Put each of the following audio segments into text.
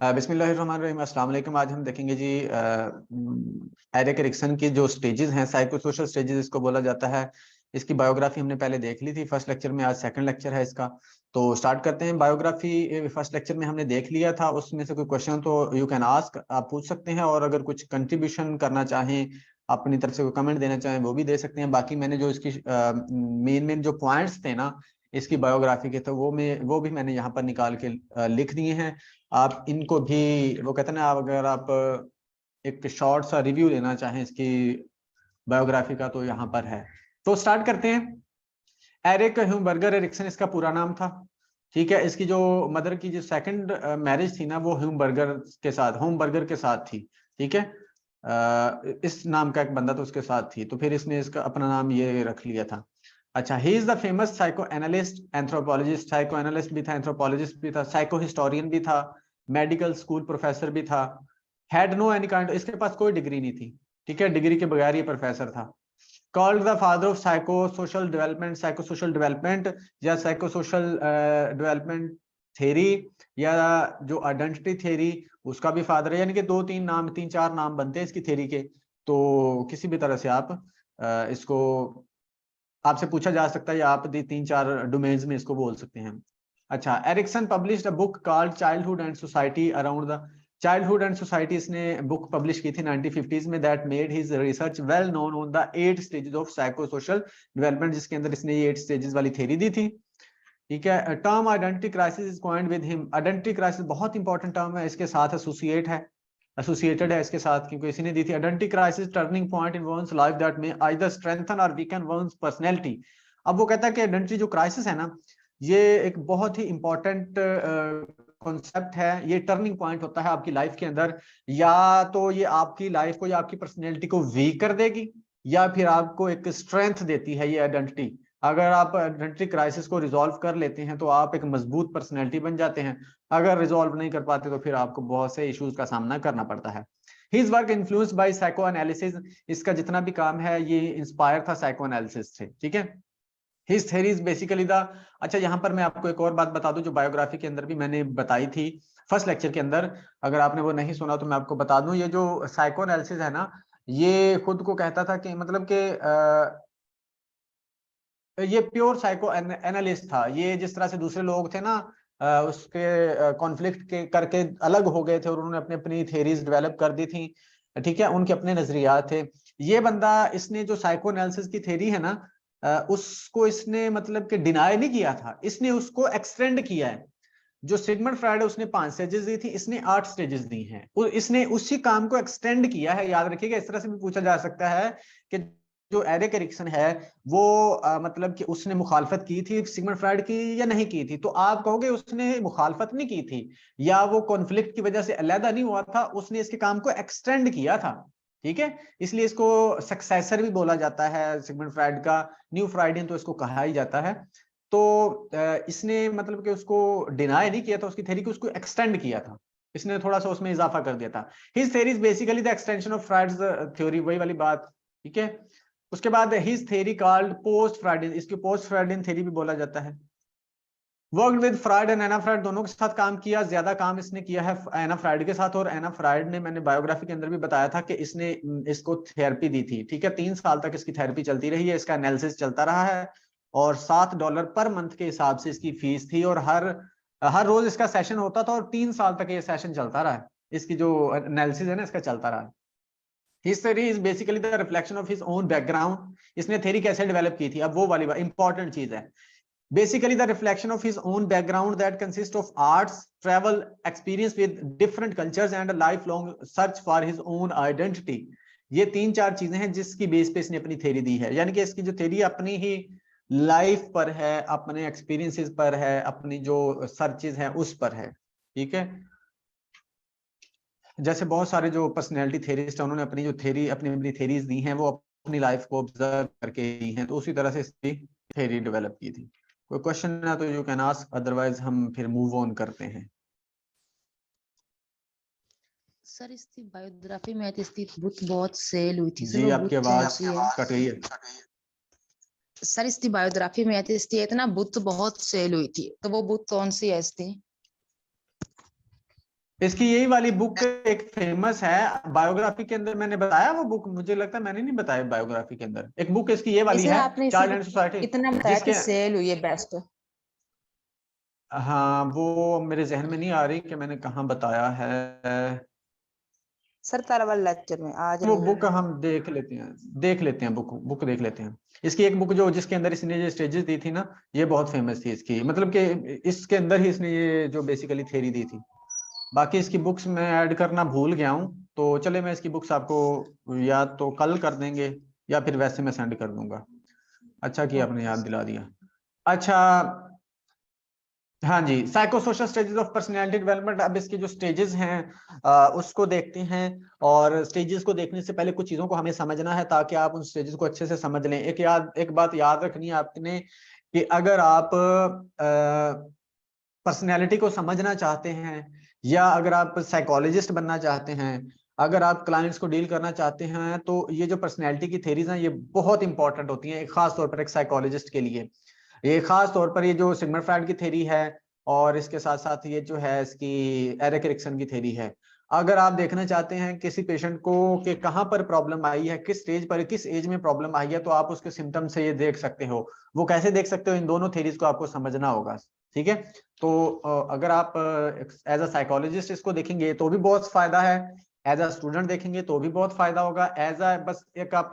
बिस्मिल्लाहिर्रहमानिर्रहीम, अस्सलाम वालेकुम। आज हम देखेंगे जी एरिक एरिक्सन की जो स्टेजेस हैं, साइको सोशल स्टेजेस इसको बोला जाता है। इसकी बायोग्राफी हमने पहले देख ली थी फर्स्ट लेक्चर में, आज सेकंड लेक्चर है इसका। तो स्टार्ट करते हैं। बायोग्राफी फर्स्ट लेक्चर में हमने देख लिया था, उसमें से कोई क्वेश्चन तो यू कैन आस्क, आप पूछ सकते हैं, और अगर कुछ कंट्रीब्यूशन करना चाहें, अपनी तरफ से कोई कमेंट देना चाहें वो भी दे सकते हैं। बाकी मैंने जो इसकी मेन मेन जो पॉइंट्स थे ना इसकी बायोग्राफी के, तो वो भी मैंने यहाँ पर निकाल के लिख दिए हैं। आप इनको भी, वो कहते हैं ना, अगर आप एक शॉर्ट सा रिव्यू लेना चाहें इसकी बायोग्राफी का तो यहाँ पर है। तो स्टार्ट करते हैं। एरिक ह्यूमबर्गर एरिक्सन इसका पूरा नाम था। ठीक है, इसकी जो मदर की जो सेकंड मैरिज थी ना वो होमबर्गर के साथ थी। ठीक है, इस नाम का एक बंदा तो उसके साथ थी, तो फिर इसने इसका अपना नाम ये रख लिया था। अच्छा, he is the famous psycho analyst, anthropologist, psycho analyst भी था, एंथ्रोपोलॉजिस्ट भी था, साइको हिस्टोरियन भी था, मेडिकल स्कूल प्रोफेसर भी था। हैड नो एनी काइंड, इसके पास कोई डिग्री नहीं थी। ठीक है, डिग्री के बगैर ये प्रोफेसर था। Called the father of psycho social development, psycho social development या साइको सोशल डेवलपमेंट थ्योरी, या जो आइडेंटिटी थ्योरी उसका भी फादर है। यानी कि तीन चार नाम बनते हैं इसकी थ्योरी के। तो किसी भी तरह से आप इसको, आपसे पूछा जा सकता है या आप तीन चार डोमेन्स में इसको बोल सकते हैं। अच्छा, Erikson published a book called childhood and society around the childhood and society, इसने बुक पब्लिश की थी 1950s में, that made his research well known on the 8 stages of psycho social development, जिसके अंदर इसने ये 8 स्टेजेस वाली थ्योरी दी थी। ठीक है, term identity crisis is coined with him. Identity crisis बहुत इंपॉर्टेंट टर्म है, इसके साथ एसोसिएटेड है इसके साथ, क्योंकि इसी ने दी थी। Identity crisis turning point in one's life that में आइदर स्ट्रेंथन और वीकन वंस पर्सनैलिटी। अब वो कहता है कि आइडेंटिटी जो क्राइसिस है ना, ये एक बहुत ही इंपॉर्टेंट कॉन्सेप्ट है। ये टर्निंग पॉइंट होता है आपकी लाइफ के अंदर, या तो ये आपकी लाइफ को या आपकी पर्सनैलिटी को वीक कर देगी, या फिर आपको एक स्ट्रेंथ देती है ये आइडेंटिटी। अगर आप आइडेंटिटी क्राइसिस को रिजॉल्व कर लेते हैं तो आप एक मजबूत पर्सनैलिटी बन जाते हैं। अगर रिजॉल्व नहीं कर पाते तो फिर आपको बहुत से इश्यूज का सामना करना पड़ता है। His work influenced by psycho analysis, इसका जितना भी काम है ये इंस्पायर था साइको एनालिसिस से। ठीक है, हिज थ्योरीज बेसिकली द, अच्छा यहाँ पर मैं आपको एक और बात बता दूं जो बायोग्राफी के अंदर भी मैंने बताई थी फर्स्ट लेक्चर के अंदर, अगर आपने वो नहीं सुना तो मैं आपको बता दूं। ये जो साइको एनालिसिस है ना, ये खुद को कहता था कि मतलब कि ये प्योर साइको एनालिस्ट था। ये जिस तरह से दूसरे लोग थे ना, उसके कॉन्फ्लिक्ट के करके अलग हो गए थे और उन्होंने अपनी अपनी थेरीज डेवलप कर दी थी। ठीक है, उनके अपने नजरियात थे। ये बंदा, इसने जो साइको एनालिसिस की थेरी है ना, उसको इसने मतलब कि डिनाई नहीं किया था, इसने उसको एक्सटेंड किया है। जो सिगमंड फ्रायड है उसने 5 स्टेजेस दी थी, इसने 8 स्टेजेस दी हैं। इसने उसी काम को एक्सटेंड किया है। याद रखिएगा, इस तरह से भी पूछा जा सकता है कि जो एरिक एरिक्सन है वो मतलब कि उसने मुखालफत की थी सिगमंड फ्रायड की या नहीं की थी, तो आप कहोगे उसने मुखालफत नहीं की थी, या वो कॉन्फ्लिक्ट की वजह से अलहदा नहीं हुआ था, उसने इसके काम को एक्सटेंड किया था। ठीक है, इसलिए इसको सक्सेसर भी बोला जाता है सिगमंड फ्रायड का। न्यू फ्राइडियन तो इसको कहा ही जाता है। तो इसने मतलब कि उसको डिनाई नहीं किया था उसकी थ्योरी को, उसको एक्सटेंड किया था, इसने थोड़ा सा उसमें इजाफा कर दिया था। His theory is basically the extension of Freud's theory, वही वाली बात। ठीक है, उसके बाद his theory called post Freudian, इसकी पोस्ट फ्राइडियन थ्योरी भी बोला जाता है। Worked with Freud and Anna Freud, दोनों के साथ काम किया, ज्यादा काम इसने किया है एना फ्राइड के साथ। और एना फ्राइड ने, मैंने बायोग्राफी के अंदर भी बताया था कि इसने इसको थेरेपी दी थी। ठीक है, 3 साल तक इसकी थेरेपी चलती रही है, इसका एनालिसिस चलता रहा है, और $7 पर मंथ के हिसाब से इसकी फीस थी, और हर हर रोज इसका सेशन होता था, और 3 साल तक ये सेशन चलता रहा है। इसकी जो एनालिसिस है ना इसका चलता रहा। His theory is basically the reflection of his own background. इसने थ्योरी कैसे डेवलप की थी, अब वो वाली इंपॉर्टेंट चीज है। Basically the reflection of his own background that consists of arts, travel, experience with different cultures and a lifelong search for his own identity. ये 3-4 चीजें हैं जिसकी बेस पे इसने अपनी थ्योरी दी है। यानी कि इसकी जो थ्योरी अपनी ही लाइफ पर है, अपने एक्सपीरियंसेस पर है, अपनी जो सर्चेज है उस पर है। ठीक है, जैसे बहुत सारे जो पर्सनैलिटी थेरिस्ट है उन्होंने अपनी जो थेरी अपनी अपनी थेरीज दी हैं वो अपनी लाइफ को ऑब्जर्व करके दी हैं, तो उसी तरह से इसकी थेरी डेवलप की थी। कोई क्वेश्चन है तो यू कैन आस्क, अदरवाइज हम फिर मूव ऑन करते हैं। सर इसकी बायोग्राफी में इसकी बुक बहुत सेल हुई थी सर, जी वो आपकी बुक आवाज कौन सी है? कट रही है। सर इसकी बायोग्राफी में इसकी इतना बुक बहुत सेल हुई थी, तो वो बुक कौन सी है इसकी? इसकी यही वाली बुक एक फेमस है बायोग्राफी के अंदर, मैंने बताया वो बुक, मुझे लगता है मैंने नहीं बताया बायोग्राफी के अंदर। एक बुक इसकी ये वाली इसे है, आपने चाइल्ड एंड सिर्फ सोसाइटी, इतना बताया कि जिसके, सेल हुई है बेस्ट। हाँ वो मेरे जहन में नहीं आ रही कि मैंने कहाँ बताया है। सर कल वाले लेक्चर में, आज वो नहीं। बुक हम देख लेते हैं बुक देख लेते हैं। इसकी एक बुक जो जिसके अंदर इसने ये स्टेजेस दी थी ना, ये बहुत फेमस थी इसकी, मतलब कि इसके अंदर ही इसने ये जो बेसिकली थ्योरी दी थी। बाकी इसकी बुक्स मैं ऐड करना भूल गया हूँ, तो चले मैं इसकी बुक्स आपको या तो कल कर देंगे या फिर वैसे मैं सेंड कर दूंगा। अच्छा किया आपने ओके याद सर। दिला दिया। अच्छा, हाँ जी, psycho social stages of personality development. अब इसके जो स्टेजेस हैं उसको देखते हैं। और स्टेजेस को देखने से पहले कुछ चीजों को हमें समझना है ताकि आप उन स्टेजेस को अच्छे से समझ लें। एक बात याद रखनी है आपने कि अगर आप पर्सनैलिटी को समझना चाहते हैं, या अगर आप साइकोलॉजिस्ट बनना चाहते हैं, अगर आप क्लाइंट्स को डील करना चाहते हैं, तो ये जो पर्सनैलिटी की थेरीज हैं ये बहुत इंपॉर्टेंट होती हैं, खास तौर पर एक साइकोलॉजिस्ट के लिए। ये खास तौर पर ये जो सिगमंड फ्रायड की थेरी है, और इसके साथ साथ ये जो है इसकी एरिक एरिक्सन की थेरी है। अगर आप देखना चाहते हैं किसी पेशेंट को कि कहाँ पर प्रॉब्लम आई है, किस स्टेज पर, किस एज में प्रॉब्लम आई है, तो आप उसके सिम्टम से ये देख सकते हो। वो कैसे देख सकते हो, इन दोनों थेरीज को आपको समझना होगा। ठीक है, तो अगर आप एज अ साइकोलॉजिस्ट इसको देखेंगे तो भी बहुत फायदा है, एज अ स्टूडेंट देखेंगे तो भी बहुत फायदा होगा, एज अ बस एक आप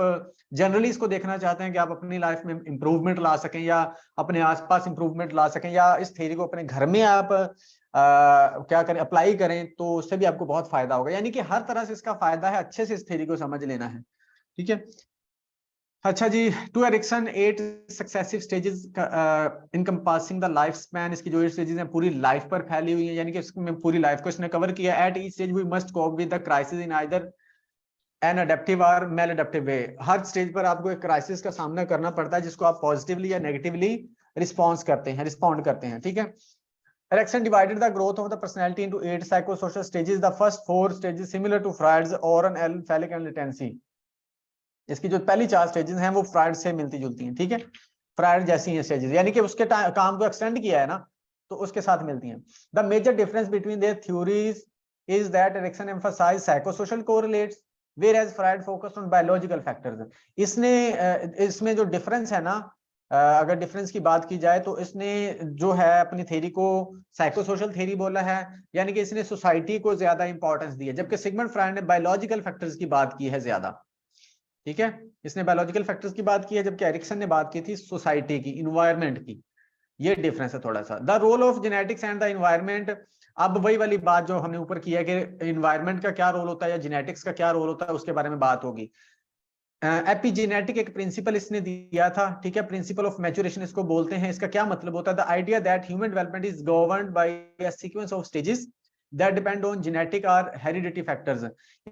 जनरली इसको देखना चाहते हैं कि आप अपनी लाइफ में इंप्रूवमेंट ला सकें, या अपने आसपास इंप्रूवमेंट ला सकें, या इस थ्योरी को अपने घर में आप क्या करें, अप्लाई करें, तो उससे भी आपको बहुत फायदा होगा। यानी कि हर तरह से इसका फायदा है, अच्छे से इस थ्योरी को समझ लेना है। ठीक है, अच्छा जी, to Erikson 8 successive stages encompassing the life span. इसकी जो 8 स्टेजेस हैं पूरी लाइफ पर फैली हुई है, यानी कि इसमें पूरी लाइफ को इसने कवर किया। At each stage we must cope with the crisis in either an adaptive और मेल अडेप्टिव वे। हर स्टेज पर आपको एक क्राइसिस का सामना करना पड़ता है, जिसको आप पॉजिटिवली या नेगेटिवली रिस्पॉन्ड करते हैं। ठीक है, Ericsson divided the growth of the personality into 8 psychosocial stages. The first 4 stages similar to Freud's Oren, L, Felic and latency. इसकी जो पहली 4 स्टेजेस हैं वो फ्रायड से मिलती जुलती हैं। ठीक है, फ्रायड जैसी हैं स्टेजेस, यानी कि उसके काम को एक्सटेंड किया है ना, तो उसके साथ मिलती हैं। The major difference between their theories is that Erikson emphasise psychosocial correlates whereas Freud focused on biological factors. इसने इसमें जो डिफरेंस है ना, अगर डिफरेंस की बात की जाए तो इसने जो है अपनी थ्योरी को साइकोसोशल थ्योरी बोला है, यानी कि इसने सोसाइटी को ज्यादा इंपॉर्टेंस दी है, जबकि सिगमंड फ्रायड ने बायोलॉजिकल फैक्टर्स की बात की है ज्यादा। ठीक है, इसने बायोलॉजिकल फैक्टर्स की बात की है, जबकि एरिक्सन ने बात की थी सोसाइटी की, इन्वायरमेंट की। ये डिफरेंस है थोड़ा सा। The role of genetics and the environment. अब वही वाली बात जो हमने ऊपर की है कि इन्वायरमेंट का क्या रोल होता है या जेनेटिक्स का क्या रोल होता है, उसके बारे में बात होगी। एपिजेनेटिक एक प्रिंसिपल इसने दिया था। ठीक है, प्रिंसिपल ऑफ मैच्योरेशन इसको बोलते हैं। इसका क्या मतलब होता है? The idea that human development is governed bye a sequence of stages that depend on genetic और हेरिडिटी फैक्टर्स।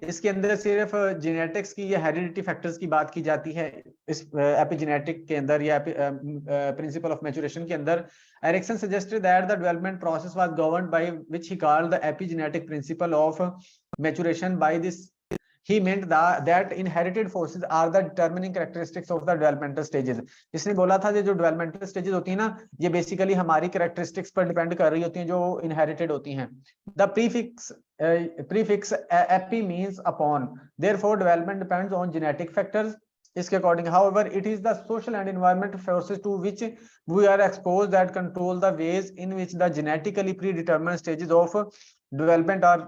इसके अंदर सिर्फ जेनेटिक्स की या हेरिडिटी फैक्टर्स की बात की जाती है इस एपिजेनेटिक के अंदर, या प्रिंसिपल ऑफ मैच्योरेशन के अंदर। Erikson suggested that the development process was governed by which he called the epigenetic principle of maturation. By this he meant that inherited forces are the determining characteristics of the developmental stages. इसने बोला था जो developmental stages होती है ना, ये basically हमारी characteristics पर डिपेंड कर रही होती हैं जो inherited होती हैं। The prefix epi means upon, therefore development depends on genetic factors. इसके according, however, it is the social and environmental forces to which we are exposed that control the ways in which the genetically predetermined stages of development are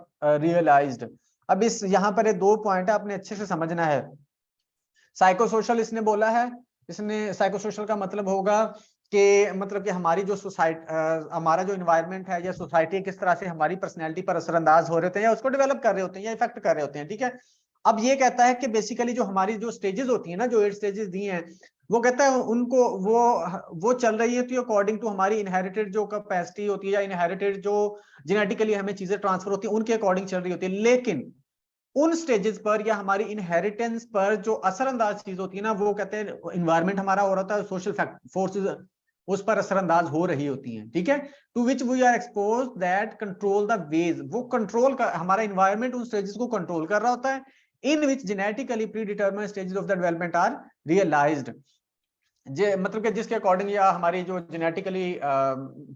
realized. अब इस यहाँ पर ये 2 point है, आपने अच्छे से समझना है। साइकोसोशल इसने बोला है, इसने साइकोसोशल का मतलब होगा कि हमारी जो सोसाइटी, हमारा जो इन्वायरमेंट है या सोसाइटी किस तरह से हमारी पर्सनैलिटी पर असरअंदाज हो रहे होते हैं या उसको डेवलप कर रहे होते हैं या इफेक्ट कर रहे होते हैं। ठीक है, अब ये कहता है कि बेसिकली जो हमारी जो स्टेजेस होती है ना, जो 8 स्टेजेस दी हैं, वो कहता है उनको वो चल रही है तो अकॉर्डिंग टू हमारी इनहेरिटेड जो कैपेसिटी होती है या इनहेरिटेड जो जेनेटिकली हमें चीजें ट्रांसफर होती है उनके अकॉर्डिंग चल रही होती है। लेकिन उन स्टेजेस पर या हमारी इनहेरिटेंस पर जो असरअंदाज चीज होती है ना, वो कहते हैं इन्वायरमेंट हमारा हो रहा था, सोशल फोर्सेस उस पर असरअंदाज हो रही होती हैं। ठीक है, to which we are expose that control the ways, वो कंट्रोल का हमारा इन्वायरमेंट उन स्टेजेस को कंट्रोल कर रहा होता है, in which genetically predetermined stages of the development are realised. मतलब कि जिसके अकॉर्डिंग या हमारी जो जेनेटिकली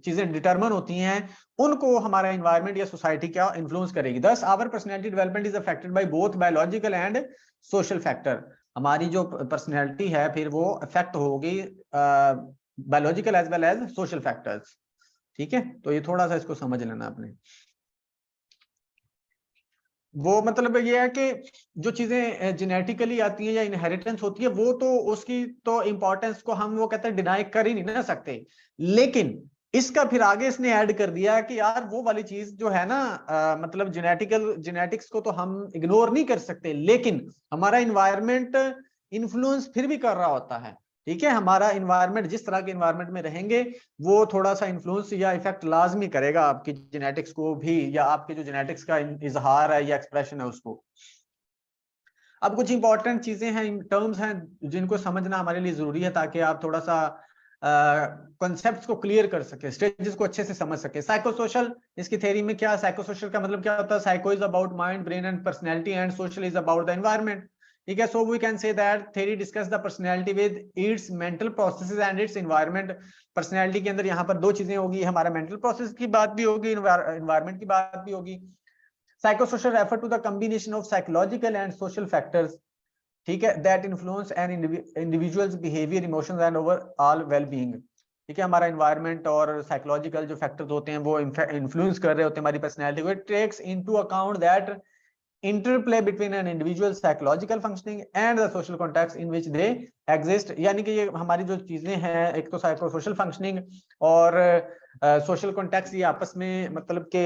चीजें डिटरमिन होती हैं, उनको हमारा एनवायरनमेंट या सोसाइटी क्या इन्फ्लुएंस करेगी। Thus our personality development is affected by both biological and social factor. हमारी जो पर्सनैलिटी है फिर वो अफेक्ट होगी biological as well as social factors. ठीक है, तो ये थोड़ा सा इसको समझ लेना आपने। वो मतलब ये है कि जो चीजें जेनेटिकली आती हैं या इनहेरिटेंस होती है वो तो उसकी तो इंपॉर्टेंस को हम वो कहते हैं डिनाई कर ही नहीं ना सकते, लेकिन इसका फिर आगे इसने ऐड कर दिया कि यार वो वाली चीज जो है ना मतलब जेनेटिक्स को तो हम इग्नोर नहीं कर सकते, लेकिन हमारा इन्वायरमेंट इन्फ्लुएंस फिर भी कर रहा होता है। ठीक है, हमारा इन्वायरमेंट जिस तरह के इन्वायरमेंट में रहेंगे वो थोड़ा सा इन्फ्लुएंस या इफेक्ट लाजमी करेगा आपकी जेनेटिक्स को भी, या आपके जो जेनेटिक्स का इजहार है या एक्सप्रेशन है उसको। अब कुछ इंपॉर्टेंट चीजें हैं, टर्म्स हैं जिनको समझना हमारे लिए जरूरी है ताकि आप थोड़ा सा कॉन्सेप्ट्स को क्लियर कर सके, स्टेजेस को अच्छे से समझ सके। साइकोसोशल, इसकी थ्योरी में क्या, साइकोसोशल का मतलब क्या होता है? Psycho is about mind, brain and personality, and social is about the environment. ठीक है, so we can say that theory discuss the personality with its mental processes and its environment. Personality के अंदर यहाँ पर दो चीजें होगी, हमारा मेंटल प्रोसेस की बात भी होगी, एनवायरमेंट की बात भी होगी। Psychosocial refer to the combination of psychological and social factors, ठीक है, that influence an individual's behaviour, emotions and overall wellbeing. ठीक है, हमारा एनवायरनमेंट और साइकोलॉजिकल जो फैक्टर्स होते हैं वो इन्फ्लुएंस कर रहे होते हैं हमारी पर्सनैलिटी को। It takes into account that interplay between an individual psychological functioning and the social context in which they exist। यानी कि ये हमारी जो चीजें हैं, एक तो साइको सोशल फंक्शनिंग और सोशल कॉन्टेक्स्ट, ये आपस में मतलब के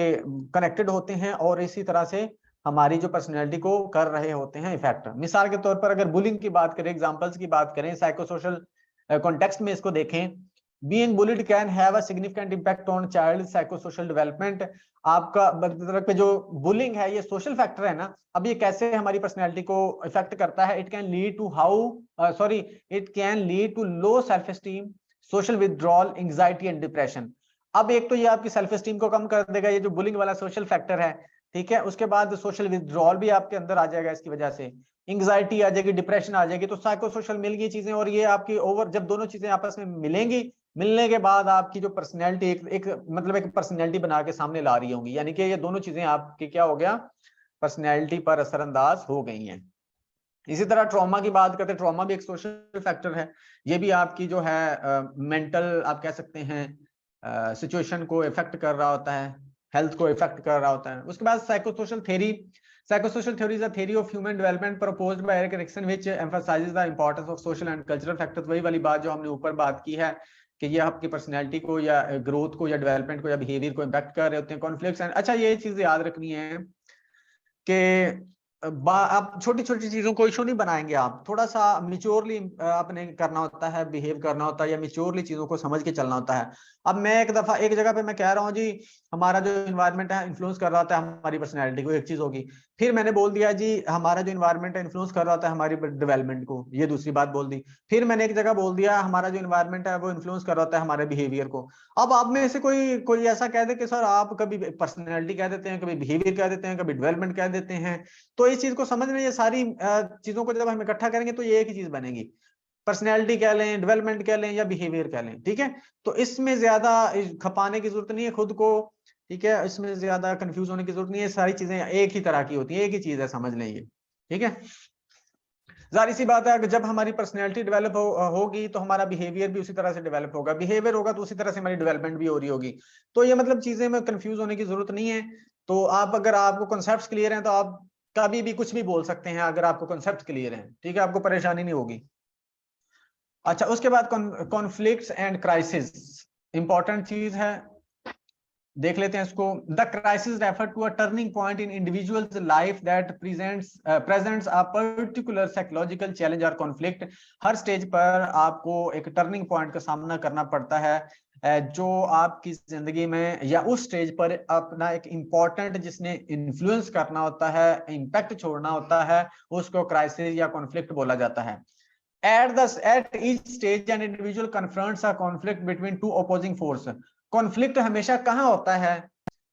कनेक्टेड होते हैं और इसी तरह से हमारी जो पर्सनैलिटी को कर रहे होते हैं इफेक्ट। मिसाल के तौर पर अगर बुलिंग की बात करें, एग्जांपल्स की बात करें, साइको सोशल कॉन्टेक्स्ट में इसको देखें, being bullied can have a significant impact on child psychosocial development। आपका मतलब जो बुलिंग है ये सोशल फैक्टर है ना, अब ये कैसे हमारी पर्सनैलिटी को इफेक्ट करता है? It can lead to it can lead to low self esteem, social withdrawal, anxiety and depression. अब एक तो ये आपकी सेल्फ एस्टीम को कम कर देगा, ये जो बुलिंग वाला सोशल फैक्टर है। ठीक है, उसके बाद सोशल विथड्रॉल भी आपके अंदर आ जाएगा इसकी वजह से, एंग्जाइटी आ जाएगी, डिप्रेशन आ जाएगी। तो साइको सोशल मिल गई चीजें, और ये आपकी ओवर जब दोनों चीजें आपस में मिलेंगी, मिलने के बाद आपकी जो पर्सनैलिटी एक मतलब एक पर्सनैलिटी बना के सामने ला रही होंगी, यानी कि ये दोनों चीजें आपकी क्या हो गया, पर्सनैलिटी पर असरअंदाज हो गई हैं। इसी तरह ट्रॉमा की बात करते हैं, ट्रॉमा भी एक सोशल फैक्टर है, ये भी आपकी जो है मेंटल आप कह सकते हैं सिचुएशन को इफेक्ट कर रहा होता है, हेल्थ को इफेक्ट कर रहा होता है। उसके बाद psychosocial theory, psychosocial theory is a theory of human development proposed by Erik Erikson which emphasises the importance of social and cultural factors. वही वाली बात जो हमने ऊपर बात की है कि ये आपकी पर्सनैलिटी को या ग्रोथ को या डेवलपमेंट को या बिहेवियर को इम्पैक्ट कर रहे होते हैं। कॉन्फ्लिक्ट्स एंड, अच्छा ये चीज याद रखनी है कि आप छोटी छोटी चीजों को इशू नहीं बनाएंगे, आप थोड़ा सा मिच्योरली अपने करना होता है, बिहेव करना होता है, या मिच्योरली चीजों को समझ के चलना होता है। अब मैं एक दफा एक जगह पे मैं कह रहा हूँ जी हमारा जो इन्वायरमेंट है इन्फ्लुएंस कर रहा होता है हमारी पर्सनैलिटी को, एक चीज होगी। फिर मैंने बोल दिया जी हमारा जो इन्वायरमेंट है इन्फ्लुएंस कर रहा होता है हमारी डेवलपमेंट को, ये दूसरी बात बोल दी। फिर मैंने एक जगह बोल दिया हमारा जो इन्वायरमेंट है वो इन्फ्लुएंस कर रहा होता है हमारे बिहेवियर को। अब आप में से कोई कोई ऐसा कह दे कि सर आप कभी पर्सनैलिटी कह देते हैं, कभी बिहेवियर कह देते हैं, कभी डेवलपमेंट कह देते हैं। तो इस चीज को समझना, ये सारी चीजों को जब हम इकट्ठा करेंगे तो ये एक ही चीज बनेगी, पर्सनैलिटी कह लें, डेवलपमेंट कह लें या बिहेवियर कह लें। ठीक है, तो इसमें ज्यादा खपाने की जरूरत नहीं है खुद को। ठीक है, इसमें ज्यादा कंफ्यूज होने की जरूरत नहीं है, सारी चीजें एक ही तरह की होती है, एक ही चीज है, समझ लें ये। ठीक है, जाहिर सी बात है कि जब हमारी पर्सनैलिटी डेवलप होगी तो हमारा बिहेवियर भी उसी तरह से डेवलप होगा, बिहेवियर होगा तो उसी तरह से हमारी डेवलपमेंट भी हो रही होगी। तो ये मतलब चीजें में कंफ्यूज होने की जरूरत नहीं है। तो आप अगर आपको कॉन्सेप्ट्स क्लियर हैं तो आप कभी भी कुछ भी बोल सकते हैं, अगर आपको कॉन्सेप्ट क्लियर है। ठीक है, आपको परेशानी नहीं होगी। अच्छा, उसके बाद कॉन्फ्लिक्ट्स एंड क्राइसिस, इंपॉर्टेंट चीज है, देख लेते हैं इसको। The crisis refer to a turning point in individual's life that presents a particular psychological challenge और कॉन्फ्लिक्ट। हर स्टेज पर आपको एक टर्निंग पॉइंट का सामना करना पड़ता है जो आपकी जिंदगी में या उस स्टेज पर अपना एक इम्पोर्टेंट जिसने इन्फ्लुएंस करना होता है, इम्पैक्ट छोड़ना होता है, उसको क्राइसिस या कॉन्फ्लिक्ट बोला जाता है। At each stage an individual confronts a conflict between two opposing force। Conflict हमेशा कहाँ होता है?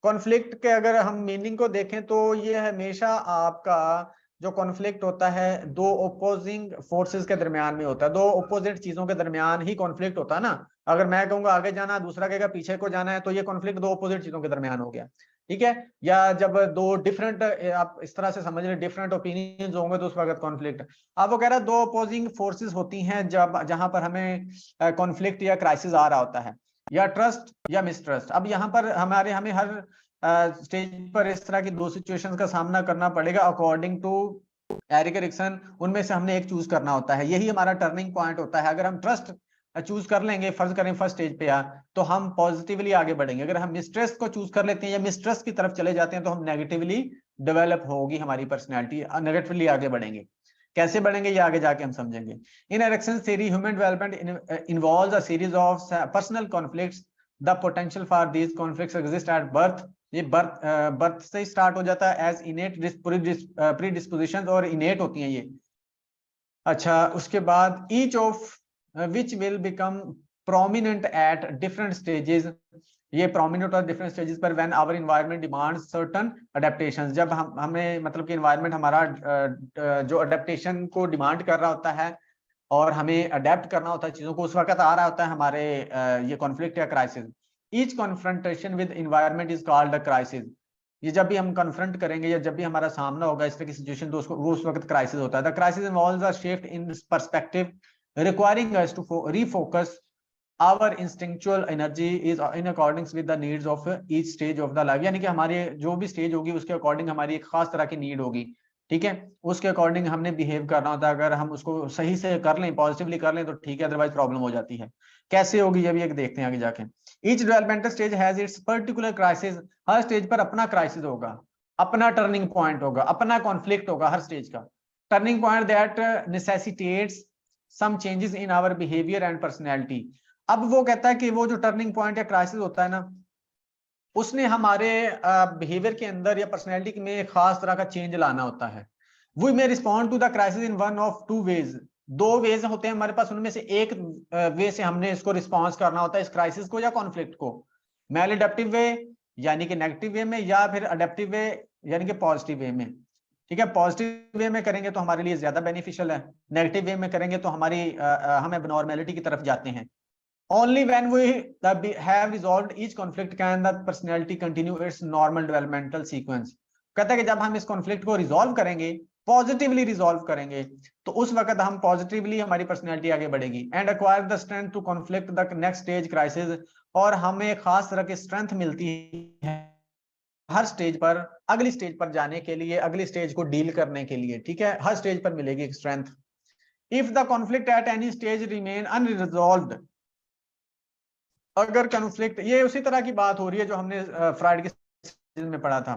कॉन्फ्लिक्ट के अगर हम मीनिंग को देखें तो ये हमेशा आपका जो कॉन्फ्लिक्ट होता है दो ओपोजिंग फोर्सेस के दरमियान में होता है, दो ओपोजिट चीजों के दरमियान ही कॉन्फ्लिक्ट होता है ना। अगर मैं कहूंगा आगे जाना, दूसरा कहेगा पीछे को जाना है, तो ये कॉन्फ्लिक्ट दो ओपोजिट चीजों के दरमियान हो गया, ठीक है। या जब दो डिफरेंट, आप इस तरह से समझ रहे, डिफरेंट ओपिनियंस होंगे तो उस वक्त कॉन्फ्लिक्ट। अब वो कह रहा है दो अपोजिंग फोर्सेस होती हैं जब जहां पर हमें कॉन्फ्लिक्ट या क्राइसिस आ रहा होता है, या ट्रस्ट या मिसट्रस्ट। अब यहाँ पर हमें हर स्टेज पर इस तरह की दो सिचुएशंस का सामना करना पड़ेगा अकॉर्डिंग टू एरिक एरिक्सन। उनमें से हमने एक चूज करना होता है, यही हमारा टर्निंग पॉइंट होता है। अगर हम ट्रस्ट चूज कर लेंगे, फर्ज करें फर्स्ट स्टेज पे तो हम पॉजिटिवली आगे बढ़ेंगे। अगर हम मिसट्रस्ट को चूज कर लेते हैं या मिसट्रस्ट की तरफ चले जाते हैं तो हम नेगेटिवली डेवलप होगी हमारी पर्सनैलिटी, नेगेटिवली आगे बढ़ेंगे। कैसे बढ़ेंगे ये आगे जाके हम समझेंगे। In Erikson theory human development involves a series of personal conflicts, the potential for these conflicts exist at birth. ये बर्थ से ही स्टार्ट हो जाता है एज इनेट प्री डिस्पोजिशन, और इनेट होती हैं ये। अच्छा, उसके बाद each of which will become prominent at different stages. ये प्रोमिनेंट और डिफरेंट स्टेजेस पर when our environment demands certain adaptations. जब हमें मतलब कि एनवायरनमेंट हमारा जो अडेप्टेशन को डिमांड कर रहा होता है और हमें अडेप्ट करना होता है चीजों को, उस वक्त आ रहा होता है हमारे ये कॉन्फ्लिक्ट या crisis. Each confrontation with environment is called a crisis. ये जब भी हम कन्फ्रंट करेंगे या जब भी हमारा सामना होगा इस तरह की सिचुएशन, तो उसको वो उस वक्त क्राइसिस होता है। The crisis involves a shift in perspective requiring us to refocus our instinctual energy is in accordance with the needs of each stage of the life. यानी कि हमारे जो भी स्टेज होगी उसके अकॉर्डिंग हमारी एक खास तरह की नीड होगी, ठीक है, उसके अकॉर्डिंग हमने बिहेव करना होता है। अगर हम उसको सही से कर लें, पॉजिटिवली कर लें तो ठीक है, अदरवाइज प्रॉब्लम हो जाती है। कैसे होगी ये भी एक देखते हैं आगे जाके। Each developmental stage has its particular crisis. Her stage पर अपना क्राइसिस होगा, अपना टर्निंग पॉइंट होगा, अपना कॉन्फ्लिक्ट होगा हर स्टेज का। Turning point that necessitates some changes in our behaviour and personality. अब वो कहता है कि वो जो टर्निंग पॉइंट या क्राइसिस होता है ना, उसने हमारे बिहेवियर के अंदर या पर्सनैलिटी में एक खास तरह का चेंज लाना होता है। We may respond to the crisis in one of two ways. दो वेज होते हैं हमारे पास, उनमें से एक वे से हमने इसको रिस्पॉन्स करना होता है, इस क्राइसिस को या कॉन्फ्लिक्ट को। मैल एडेप्टिव वे यानी कि नेगेटिव वे में, या फिर अडेप्टिव वे यानी कि पॉजिटिव वे में, ठीक है। पॉजिटिव वे में करेंगे तो हमारे लिए ज्यादा बेनिफिशियल है, नेगेटिव वे में करेंगे तो हमारी हम एबनॉर्मेलिटी की तरफ जाते हैं। Only when we have resolved each conflict can the personality continue its normal developmental sequence। कहता है कि जब हम इस कॉन्फ्लिक्ट को रिजॉल्व करेंगे, पॉजिटिवली रिजॉल्व करेंगे, तो उस वक्त हम पॉजिटिवली हमारी पर्सनैलिटी आगे बढ़ेगी। And acquire the strength to conflict the next stage crisis. और हमें खास तरह की स्ट्रेंथ मिलती है हर स्टेज पर, अगली स्टेज पर जाने के लिए, अगली स्टेज को डील करने के लिए, ठीक है। हर स्टेज पर मिलेगी एक strength. If the conflict at any stage remain unresolved. अगर कॉन्फ्लिक्ट, ये उसी तरह की बात हो रही है जो हमने फ्राइड के में पढ़ा था।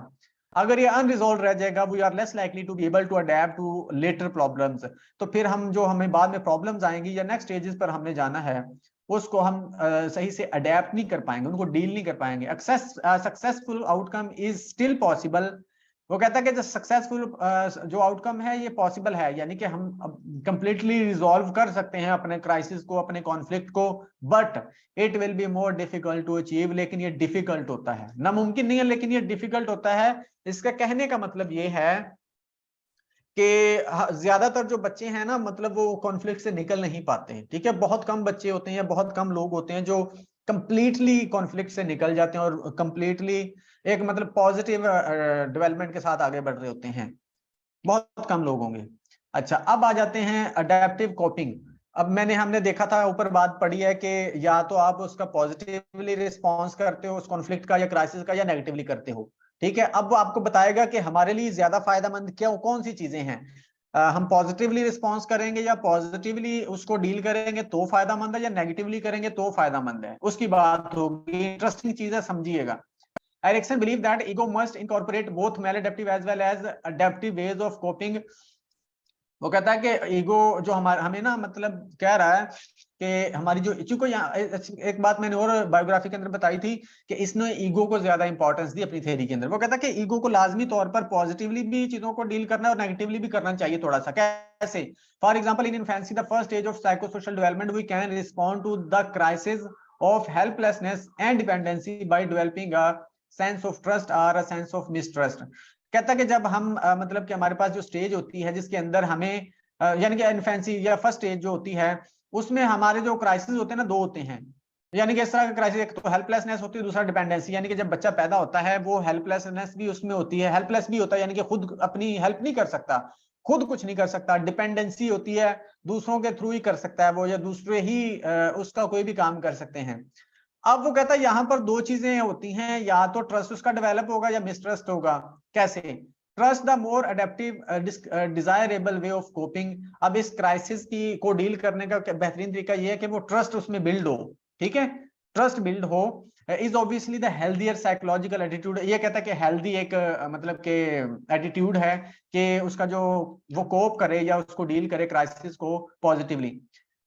अगर ये अनरिजॉल्व रह जाएगा, we are less likely to be able to adapt to later problems. तो फिर हम जो हमें बाद में प्रॉब्लम्स आएंगी या नेक्स्ट स्टेजेस पर हमने जाना है, उसको हम सही से अडेप्ट नहीं कर पाएंगे, उनको डील नहीं कर पाएंगे। Successful outcome is still possible. वो कहता है कि जो सक्सेसफुल जो आउटकम है ये पॉसिबल है, यानी कि हम कंप्लीटली रिजॉल्व कर सकते हैं अपने क्राइसिस को, अपने कॉन्फ्लिक्ट को, but it will be more difficult to achieve. लेकिन ये डिफिकल्ट होता है, नामुमकिन नहीं है लेकिन ये डिफिकल्ट होता है। इसका कहने का मतलब ये है कि ज्यादातर जो बच्चे हैं ना, मतलब वो कॉन्फ्लिक्ट से निकल नहीं पाते हैं, ठीक है। बहुत कम बच्चे होते हैं, बहुत कम लोग होते हैं जो कंप्लीटली कॉन्फ्लिक्ट से निकल जाते हैं और कंप्लीटली एक मतलब पॉजिटिव डेवलपमेंट के साथ आगे बढ़ रहे होते हैं, बहुत कम लोग होंगे। अच्छा, अब आ जाते हैं अडेप्टिव कोपिंग। अब हमने देखा था, ऊपर बात पड़ी है कि या तो आप उसका पॉजिटिवली रिस्पॉन्स करते हो उस कॉन्फ्लिक्ट का या क्राइसिस का, या नेगेटिवली करते हो, ठीक है। अब वो आपको बताएगा कि हमारे लिए ज्यादा फायदेमंद क्या, कौन सी चीजें हैं। हम पॉजिटिवली रिस्पॉन्स करेंगे या पॉजिटिवली उसको डील करेंगे तो फायदेमंद है, या नेगेटिवली करेंगे तो फायदेमंद है, उसकी बात होगी। इंटरेस्टिंग चीज है, समझिएगा। Erikson believed that ego must incorporate both maladaptive as well as adaptive ways of coping। वो कहता है कि ईगो जो हमें ना मतलब कह रहा है कि हमारी जो चूंकि एक बात मैंने और बायोग्राफी के अंदर बताई थी कि इसने ईगो को ज्यादा इंपॉर्टेंस दी अपनी थ्योरी के अंदर। वो कहता है कि ईगो को लाजमी तौर पर पॉजिटिवली भी चीजों को डील करना और नेगेटिवली भी करना चाहिए थोड़ा सा। कैसे? For example, in infancy the first stage of psychosocial development we can respond to the crisis of helplessness and dependency by developing a sense of trust or a sense of mistrust। कहता कि जब हम मतलब कि हमारे पास जो stage होती है जिसके अंदर हमें यानी कि इन्फेंसी या फर्स्ट स्टेज जो होती है उसमें हमारे जो क्राइसिस होते हैं ना दो होते हैं। यानी कि इस तरह का क्राइसिस, एक तो हेल्पलेसनेस होती है, दूसरा डिपेंडेंसी। यानी कि जब बच्चा पैदा होता है वो हेल्पलेसनेस भी उसमें होती है, हेल्पलेस भी होता है, यानी कि खुद अपनी हेल्प नहीं कर सकता, खुद कुछ नहीं कर सकता। डिपेंडेंसी होती है, दूसरों के थ्रू ही कर सकता है वो, या दूसरे ही उसका कोई भी काम कर सकते हैं। अब वो कहता है यहाँ पर दो चीजें होती हैं, या तो ट्रस्ट उसका डेवलप होगा या मिसट्रस्ट होगा। कैसे? Trust the more adaptive desirable way of coping. अब इस क्राइसिस की को डील करने का बेहतरीन तरीका यह है कि वो ट्रस्ट उसमें बिल्ड हो। ठीक है, ट्रस्ट बिल्ड हो is obviously the healthier psychological attitude. ये कहता है कि हेल्दी एक मतलब के एटीट्यूड है कि उसका जो वो कोप करे या उसको डील करे क्राइसिस को positively.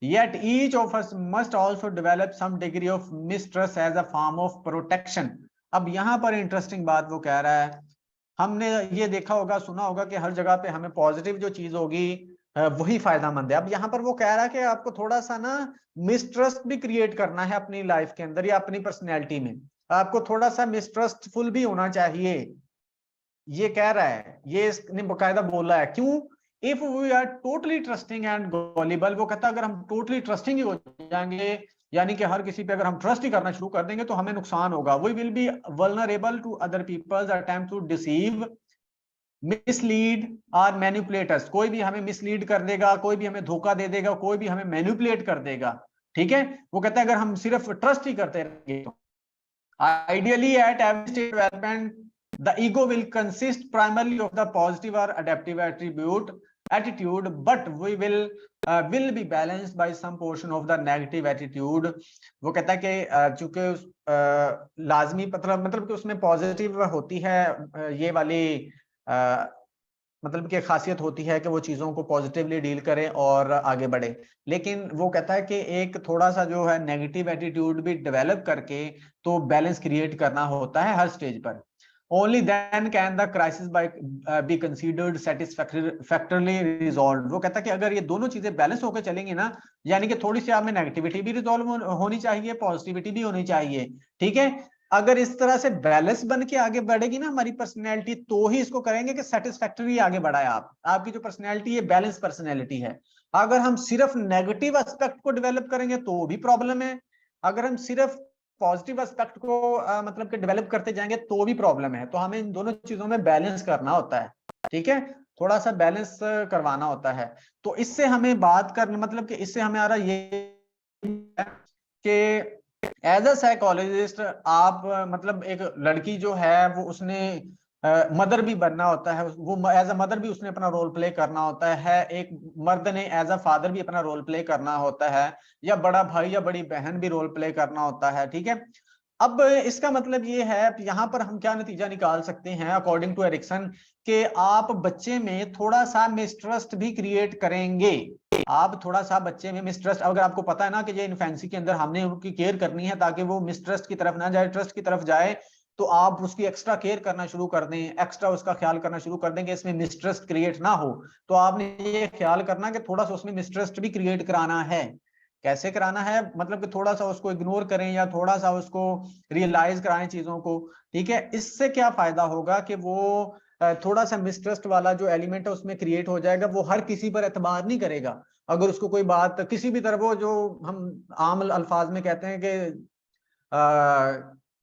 Yet each of us must also develop some degree of mistrust as a form of protection. अब यहाँ पर इंटरेस्टिंग बात वो कह रहा है, हमने ये देखा होगा, सुना होगा कि हर जगह पे हमें पॉजिटिव जो चीज होगी वही फायदामंद है। अब यहाँ पर वो कह रहा है कि आपको थोड़ा सा ना मिसट्रस्ट भी क्रिएट करना है अपनी लाइफ के अंदर या अपनी पर्सनैलिटी में, आपको थोड़ा सा मिसट्रस्टफुल भी होना चाहिए। ये कह रहा है, ये इसने बकायदा बोला है। क्यों? If we are totally trusting and gullible, वो कहता है अगर हम टोटली ट्रस्टिंग ही हो जाएंगे, यानी कि हर किसी पे अगर हम ट्रस्ट ही करना शुरू कर देंगे तो हमें नुकसान होगा। We will be vulnerable to other people's attempt to deceive, mislead और मैनिपुलेटर्स। कोई भी हमें मिसलीड कर देगा, कोई भी हमें धोखा दे देगा, कोई भी हमें मैनिपुलेट कर देगा। ठीक है, वो कहता है अगर हम सिर्फ ट्रस्ट ही करते रहेंगे तो ideally at every stage of development the ego will consist primarily of the positive or adaptive attitude, but we will be balanced by some portion of the negative attitude। वो कहता है कि चूंकि लाजमी मतलब कि उसमें पॉजिटिव होती है ये वाली मतलब कि खासियत होती है कि वो चीजों को पॉजिटिवली डील करे और आगे बढ़े, लेकिन वो कहता है कि एक थोड़ा सा जो है नेगेटिव एटीट्यूड भी डेवलप करके तो बैलेंस क्रिएट करना होता है हर स्टेज पर। Only then can the crisis be considered satisfactorily resolve. वो कहता है कि अगर ये दोनों चीजें बैलेंस होकर चलेंगी ना, यानी कि थोड़ी सी आप में नेगेटिविटी भी रिजॉल्व होनी चाहिए, पॉजिटिविटी भी होनी चाहिए। ठीक है, अगर इस तरह से बैलेंस बन के आगे बढ़ेगी ना हमारी पर्सनैलिटी, तो ही इसको करेंगे कि सेटिस्फैक्टरी आगे बढ़ाए आप। आपकी जो पर्सनैलिटी है बैलेंस पर्सनैलिटी है। अगर हम सिर्फ नेगेटिव एस्पेक्ट को डेवलप करेंगे तो भी प्रॉब्लम है, अगर हम सिर्फ पॉजिटिव एस्पेक्ट को मतलब कि डेवलप करते जाएंगे तो भी प्रॉब्लम है। तो हमें इन दोनों चीजों में बैलेंस करना होता है। ठीक है, थोड़ा सा बैलेंस करवाना होता है। तो इससे हमें बात करना मतलब कि इससे हमें आ रहा ये कि एज अ साइकोलॉजिस्ट आप मतलब एक लड़की जो है वो उसने मदर भी बनना होता है, वो एज अ मदर भी उसने अपना रोल प्ले करना होता है। एक मर्द ने एज अ फादर भी अपना रोल प्ले करना होता है, या बड़ा भाई या बड़ी बहन भी रोल प्ले करना होता है। ठीक है, अब इसका मतलब ये है यहाँ पर हम क्या नतीजा निकाल सकते हैं अकॉर्डिंग टू एरिक्सन, कि आप बच्चे में थोड़ा सा मिसट्रस्ट भी क्रिएट करेंगे। आप थोड़ा सा बच्चे में मिसट्रस्ट, अगर आपको पता है ना कि ये इन्फेंसी के अंदर हमने उनकी केयर करनी है ताकि वो मिसट्रस्ट की तरफ ना जाए, ट्रस्ट की तरफ जाए, तो आप उसकी एक्स्ट्रा केयर करना शुरू कर दें, एक्स्ट्रा उसका ख्याल करना शुरू कर देंगे, इसमें मिसट्रस्ट क्रिएट ना हो। तो आपने ये ख्याल करना कि थोड़ा सा उसमें मिसट्रस्ट भी क्रिएट कराना है। कैसे कराना है? मतलब कि थोड़ा सा उसको इग्नोर करें या थोड़ा सा उसको रियलाइज कराएं चीजों को। ठीक है, इससे क्या फायदा होगा कि वो थोड़ा सा मिसट्रस्ट वाला जो एलिमेंट है उसमें क्रिएट हो जाएगा, वो हर किसी पर एतबार नहीं करेगा। अगर उसको कोई बात किसी भी तरह, वो जो हम आम अल्फाज में कहते हैं कि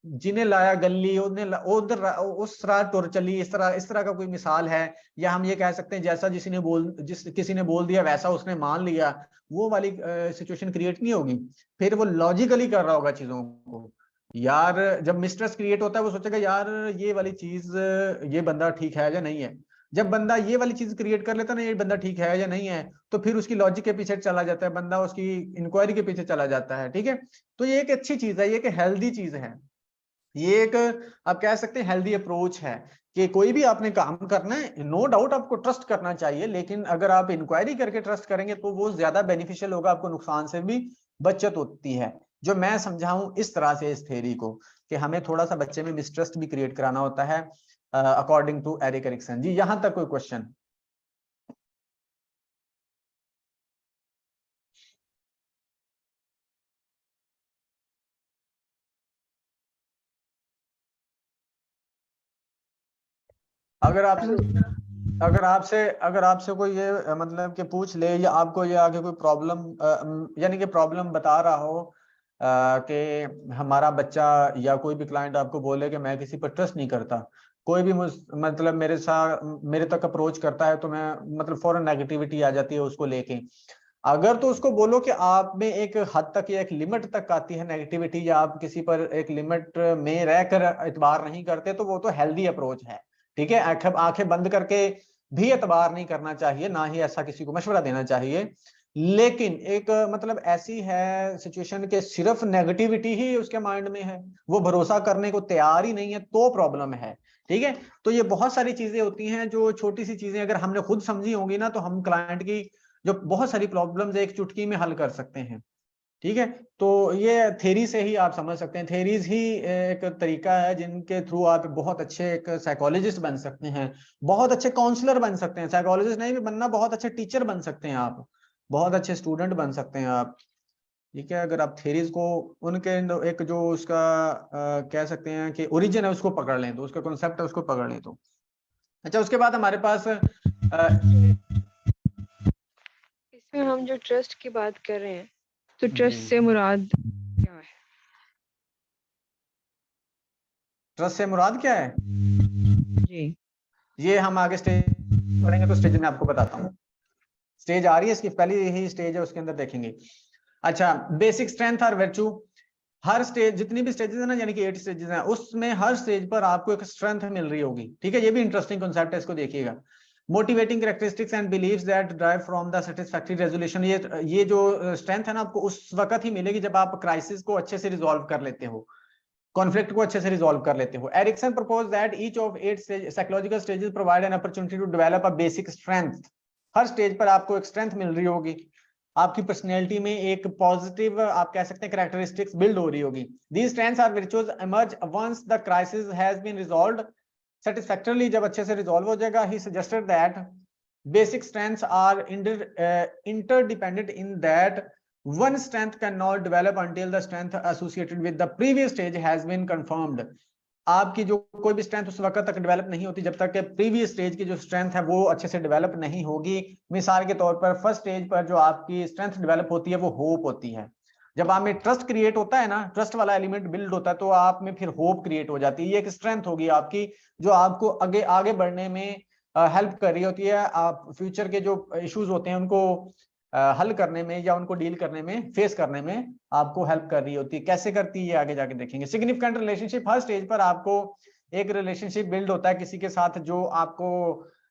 जिन्हें लाया गली उधर उस राह टुर चली, इस तरह का कोई मिसाल है। या हम ये कह सकते हैं जैसा किसी ने बोल दिया वैसा उसने मान लिया, वो वाली सिचुएशन क्रिएट नहीं होगी। फिर वो लॉजिकली कर रहा होगा चीजों को। यार जब मिसट्रस्ट क्रिएट होता है वो सोचेगा यार ये वाली चीज ये बंदा ठीक है या नहीं है। जब बंदा ये वाली चीज क्रिएट कर लेता है ना, ये बंदा ठीक है या नहीं है, तो फिर उसकी लॉजिक के पीछे चला जाता है बंदा, उसकी इंक्वायरी के पीछे चला जाता है। ठीक है, तो ये एक अच्छी चीज है, ये एक हेल्दी चीज है, ये एक आप कह सकते हैं हेल्दी अप्रोच है कि कोई भी आपने काम करना है, नो डाउट आपको ट्रस्ट करना चाहिए, लेकिन अगर आप इंक्वायरी करके ट्रस्ट करेंगे तो वो ज्यादा बेनिफिशियल होगा, आपको नुकसान से भी बचत होती है। जो मैं समझाऊं इस तरह से इस थ्योरी को, कि हमें थोड़ा सा बच्चे में मिसट्रस्ट भी क्रिएट कराना होता है अकॉर्डिंग टू एरिक एरिक्सन। जी यहां तक कोई क्वेश्चन? अगर आपसे कोई ये मतलब कि पूछ ले या आपको ये आगे कोई प्रॉब्लम यानी कि प्रॉब्लम बता रहा हो कि हमारा बच्चा या कोई भी क्लाइंट आपको बोले कि मैं किसी पर ट्रस्ट नहीं करता, कोई भी मतलब मेरे तक अप्रोच करता है तो मैं मतलब फौरन नेगेटिविटी आ जाती है उसको लेके। अगर तो उसको बोलो कि आप में एक हद तक या एक लिमिट तक आती है नेगेटिविटी, या आप किसी पर एक लिमिट में रहकर एतबार नहीं करते, तो वो तो हेल्दी अप्रोच है। ठीक है, आंखें बंद करके भी एतबार नहीं करना चाहिए, ना ही ऐसा किसी को मशवरा देना चाहिए। लेकिन एक मतलब ऐसी है सिचुएशन के सिर्फ नेगेटिविटी ही उसके माइंड में है, वो भरोसा करने को तैयार ही नहीं है, तो प्रॉब्लम है। ठीक है, तो ये बहुत सारी चीजें होती हैं जो छोटी सी चीजें अगर हमने खुद समझी होंगी ना, तो हम क्लाइंट की जो बहुत सारी प्रॉब्लम्स एक चुटकी में हल कर सकते हैं। ठीक है, तो ये थेरी से ही आप समझ सकते हैं, थेरीज ही एक तरीका है जिनके थ्रू आप बहुत अच्छे एक साइकोलॉजिस्ट बन सकते हैं, बहुत अच्छे काउंसलर बन सकते हैं। साइकोलॉजिस्ट नहीं भी बनना, बहुत अच्छे टीचर बन सकते हैं आप, बहुत अच्छे स्टूडेंट बन सकते हैं आप। ठीक है, अगर आप थेरीज को उनके एक जो उसका कह सकते हैं कि ओरिजिन है उसको पकड़ लें, तो उसका कॉन्सेप्ट है उसको पकड़ लें तो। अच्छा, उसके बाद हमारे पास इसमें हम जो ट्रस्ट की बात कर रहे हैं, तो जी ट्रस्ट से मुराद क्या है? ट्रस्ट से मुराद क्या है? जी। ये हम आगे स्टेज पढ़ेंगे तो स्टेज में आपको बताता हूँ। स्टेज आ रही है, इसकी पहली यही स्टेज है, उसके अंदर देखेंगे। अच्छा, बेसिक स्ट्रेंथ और वर्च्यू। हर स्टेज, जितनी भी स्टेजेस है ना, यानी कि 8 स्टेजेस हैं, उसमें हर स्टेज पर आपको एक स्ट्रेंथ मिल रही होगी। ठीक है, ये भी इंटरेस्टिंग कॉन्सेप्ट है, इसको देखिएगा। Motivating characteristics and believes that drive from the satisfactory resolution. ये जो स्ट्रेंथ है ना, आपको उस वक्त ही मिलेगी जब आप क्राइसिस को अच्छे से रिजॉल्व कर लेते हो, कॉन्फ्लिक्ट को अच्छे से रिजॉल्व कर लेते हो। Erikson propose that each of 8 psychological stages provide an opportunity to develop a basic strength. हर स्टेज पर आपको एक स्ट्रेंथ मिल रही होगी, आपकी पर्सनैलिटी में एक पॉजिटिव आप कह सकते हैं कैरेक्टरिस्टिक्स बिल्ड हो रही होगी। These strengths or virtues emerge once the crisis has been resolved satisfactorily। जब अच्छे से रिजॉल्व हो जाएगा, he suggested that basic strengths are interdependent in that one strength cannot develop until the strength associated with the previous stage has been confirmed। आपकी जो कोई भी strength उस वक्त तक डेवलप नहीं होती जब तक कि प्रीवियस स्टेज की जो स्ट्रेंथ है वो अच्छे से डेवलप नहीं होगी। मिसाल के तौर पर फर्स्ट स्टेज पर जो आपकी स्ट्रेंथ डेवलप होती है वो होप होती है। जब आप में ट्रस्ट क्रिएट होता है ना, ट्रस्ट वाला एलिमेंट बिल्ड होता है, तो आप में फिर होप क्रिएट हो जाती है। ये एक स्ट्रेंथ होगी आपकी जो आपको आगे आगे बढ़ने में हेल्प कर रही होती है। आप फ्यूचर के जो इश्यूज होते हैं उनको हल करने में या उनको डील करने में, फेस करने में आपको हेल्प कर रही होती है। कैसे करती है ये आगे जाके देखेंगे। सिग्निफिकेंट रिलेशनशिप, हर स्टेज पर आपको एक रिलेशनशिप बिल्ड होता है किसी के साथ जो आपको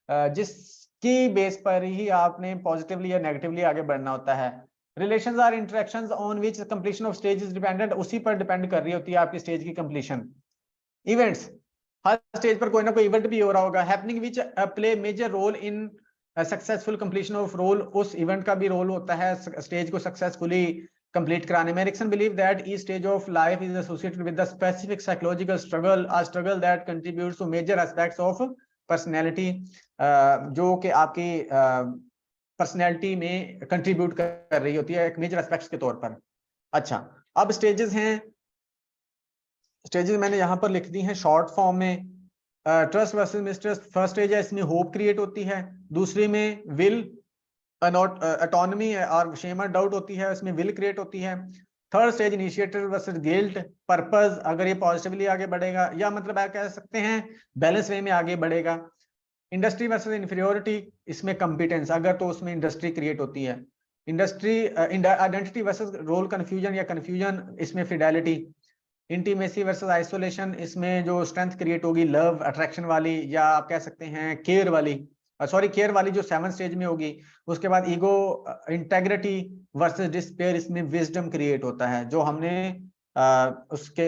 जिसकी बेस पर ही आपने पॉजिटिवली या नेगेटिवली आगे बढ़ना होता है। Relations or interactions on which completion of stage is dependent, उसी पर डिपेंड कर रही होती है आपकी स्टेज की कंप्लीशन। इवेंट्स, हर स्टेज पर कोई ना कोई इवेंट भी हो रहा होगा। Happening which play major role in successful completion of role, उस इवेंट का भी रोल होता है स्टेज को सक्सेसफुली कंप्लीट कराने में। Erikson believe that each stage of life is associated with the specific psychological struggle, a struggle that contributes to major aspects of personality, जो कि आपकी पर्सनैलिटी में कंट्रीब्यूट कर रही होती है एक मेजर एस्पेक्ट्स के तौर पर। अच्छा, अब स्टेजेस हैं, स्टेजेस मैंने यहाँ पर लिख दी हैं शॉर्ट फॉर्म में। Trust versus mistrust, first stage है, इसमें होप क्रिएट होती है। दूसरी में विल, ऑटोनॉमी और शेम और डाउट होती है, इसमें विल क्रिएट होती है। Third stage initiative versus guilt, purpose, अगर ये पॉजिटिवली आगे बढ़ेगा या मतलब आप कह सकते हैं बैलेंस वे में आगे बढ़ेगा। इंडस्ट्री वर्सेस इंफीरियोरिटी, इसमें कंपिटेंस, अगर तो उसमें इंडस्ट्री क्रिएट होती है। Industry identity versus role confusion या कंफ्यूजन, इसमें फिडेलिटी। इंटीमेसी वर्सेस आइसोलेशन, इसमें जो स्ट्रेंथ क्रिएट होगी लव अट्रैक्शन वाली, या आप कह सकते हैं केयर वाली, सॉरी केयर वाली जो 7th स्टेज में होगी। उसके बाद ईगो इंटेग्रिटी वर्सेस डिस्पेयर, इसमें विजडम क्रिएट होता है, जो हमने